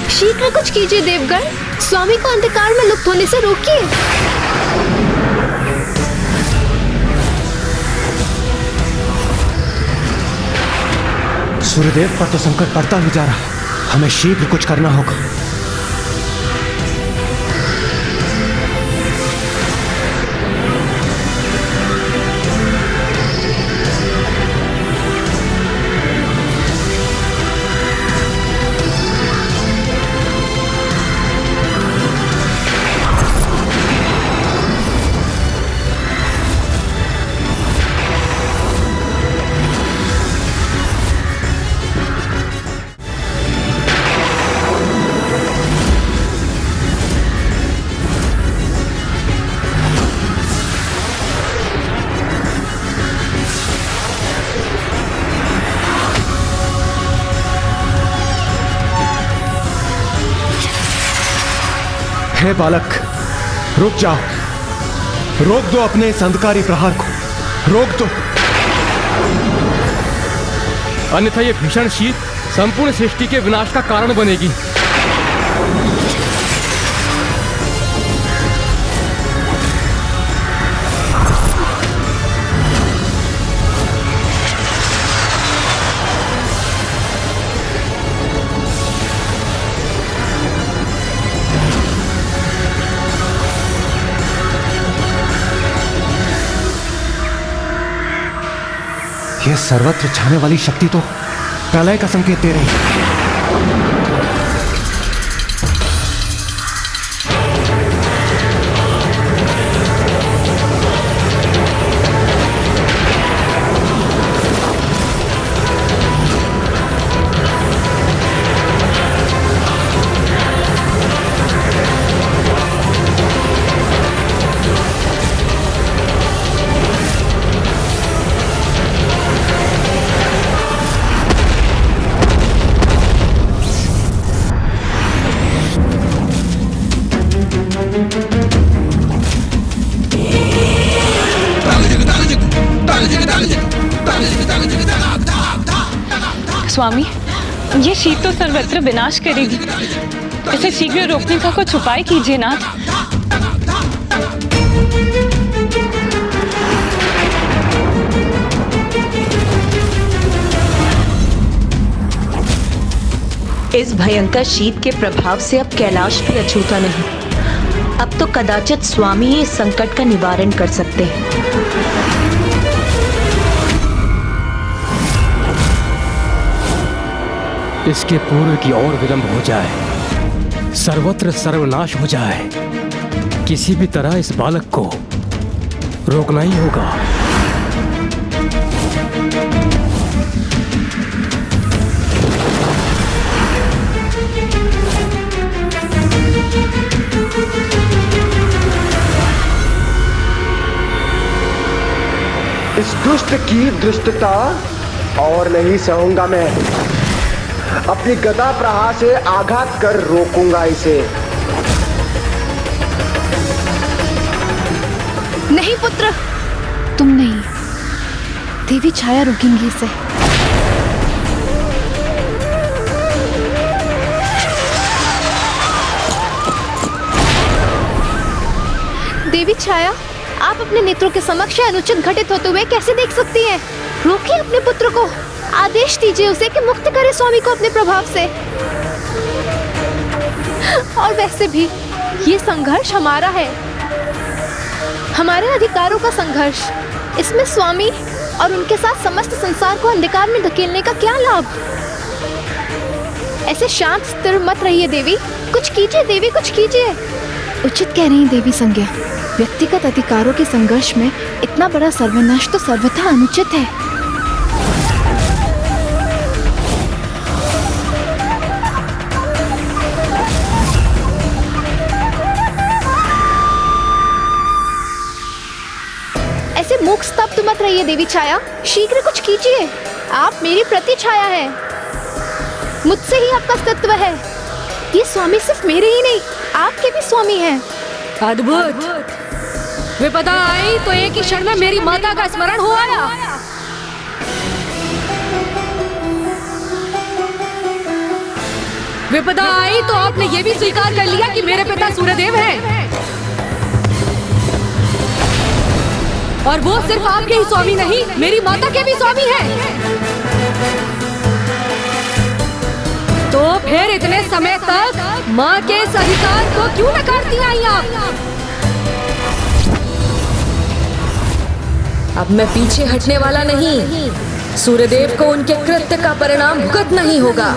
शीघ्र कुछ कीजिए देवगण, स्वामी को अंधकार में लुप्त होने से रोकिए। सूर्यदेव पर तो संकट बढ़ता ही जा रहा है, हमें शीघ्र कुछ करना होगा। हे बालक, रुक जाओ, रोक दो अपने इस अंधकारी प्रहार को, रोक दो, अन्यथा ये भीषण शीत संपूर्ण सृष्टि के विनाश का कारण बनेगी। यह सर्वत्र छाने वाली शक्ति तो प्रलय का संकेत दे रही है। स्वामी, ये शीत तो सर्वत्र विनाश करेगी, इसे शीघ्र रोकने का कुछ उपाय कीजिए नाथ। इस भयंकर शीत के प्रभाव से अब कैलाश भी अछूता नहीं। अब तो कदाचित स्वामी ही इस संकट का निवारण कर सकते हैं। इसके पूर्व की और विलंब हो जाए, सर्वत्र सर्वनाश हो जाए, किसी भी तरह इस बालक को रोकना ही होगा। दुष्ट की दुष्टता और नहीं सहूंगा मैं। अपनी गदा प्रहार से आघात कर रोकूंगा इसे। नहीं पुत्र, तुम नहीं, देवी छाया रोकेंगी इसे। देवी छाया, आप अपने नेत्रों के समक्ष अनुचित घटित होते हुए कैसे देख सकती हैं? रोकिए अपने पुत्र को, आदेश दीजिए उसे कि मुक्त करे स्वामी को अपने प्रभाव से। और वैसे भी ये संघर्ष हमारा है, हमारे अधिकारों का संघर्ष। इसमें स्वामी और उनके साथ समस्त संसार को अंधकार में धकेलने का क्या लाभ? ऐसे शांत स्थिर मत रहिए देवी, कुछ कीजिए देवी, कुछ कीजिए। उचित कह रही देवी संज्ञा, व्यक्तिगत अधिकारों के संघर्ष में इतना बड़ा सर्वनाश तो सर्वथा अनुचित है। ऐसे मूक स्तब्ध मत रहिए देवी छाया, शीघ्र कुछ कीजिए। आप मेरी प्रति छाया है, मुझसे ही आपका अस्तित्व है। ये स्वामी सिर्फ मेरे ही नहीं, आपके भी स्वामी हैं। अद्भुत। विपदा आई तो एक ही क्षण में मेरी माता का स्मरण हो आया। विपदा आई तो आपने ये भी स्वीकार कर लिया कि मेरे पिता सूर्यदेव हैं। और वो सिर्फ आपके ही स्वामी नहीं, मेरी माता के भी स्वामी हैं। तो फिर इतने समय तक माँ के इस अधिकार को क्यों नकारती आई आप? अब मैं पीछे हटने वाला नहीं। सूर्यदेव को उनके कृत्य का परिणाम भुगतना ही होगा।